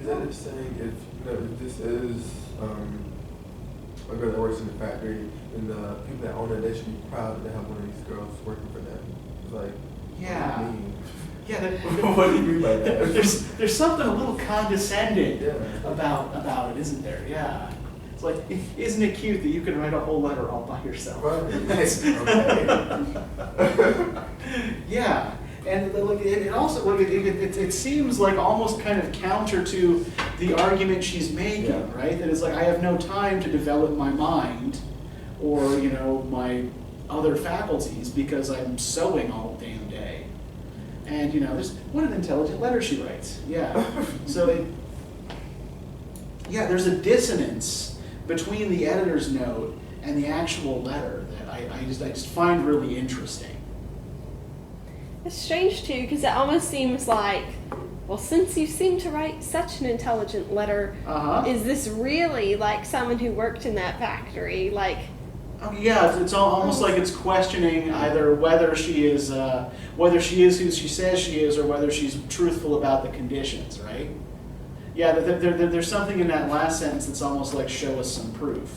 Is that just saying if this is a girl that works in the factory, then the people that own it, they should be proud that they have one of these girls working for them? It's like, Yeah. what do you mean? Yeah, What do you mean by that? there's something a little condescending Yeah. about it, isn't there? Yeah. It's like, isn't it cute that you can write a whole letter all by yourself? Okay. Yeah, and like it also like it seems like almost kind of counter to the argument she's making, Yeah. right? That it's like I have no time to develop my mind or my other faculties because I'm sewing all damn day. And what an intelligent letter she writes. Yeah. So there's a dissonance between the editor's note and the actual letter that I just find really interesting. It's strange too, because it almost seems like, well, since you seem to write such an intelligent letter, is this really like someone who worked in that factory? Like, Yeah, it's almost like it's questioning either whether she is who she says she is, or whether she's truthful about the conditions, right? Yeah, there's something in that last sentence that's almost like show us some proof.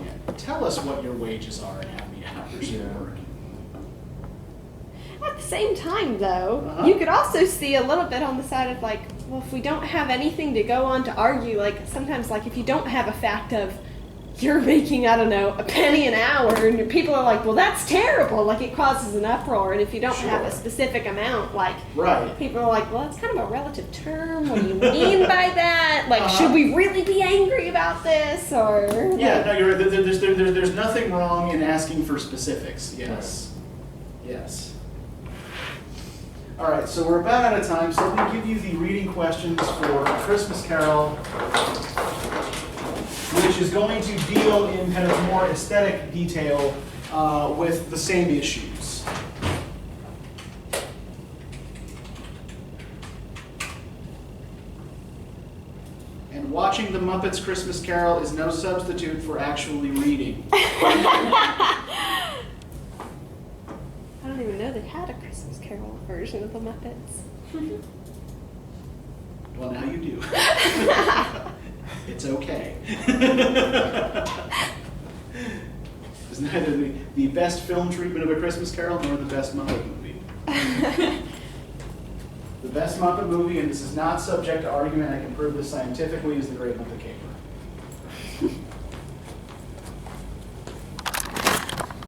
Yeah, tell us what your wages are and how many hours you Yeah. work. at the same time, though, Uh-huh. you could also see a little bit on the side of like, well, if we don't have anything to go on to argue, like sometimes like if you don't have a fact of you're making, I don't know, a penny an hour, and people are like, well, that's terrible, like it causes an uproar, and if you don't have a Sure. specific amount, like Right. people are like, well, that's kind of a relative term, what do you mean by that? Like, Uh-huh. should we really be angry about this, or? Yeah, no, you're right. There's nothing wrong in asking for specifics. Yes. Yes. All right, so we're about out of time, so let me give you the reading questions for A Christmas Carol, which is going to deal in kind of more aesthetic detail with the same issues. And watching the Muppets Christmas Carol is no substitute for actually reading. I don't even know they had a Christmas Carol version of the Muppets. Well, now you do. It's okay. It's neither the best film treatment of A Christmas Carol nor the best Muppet movie. The best Muppet movie, and this is not subject to argument, I can prove this scientifically, is The Great Muppet Caper.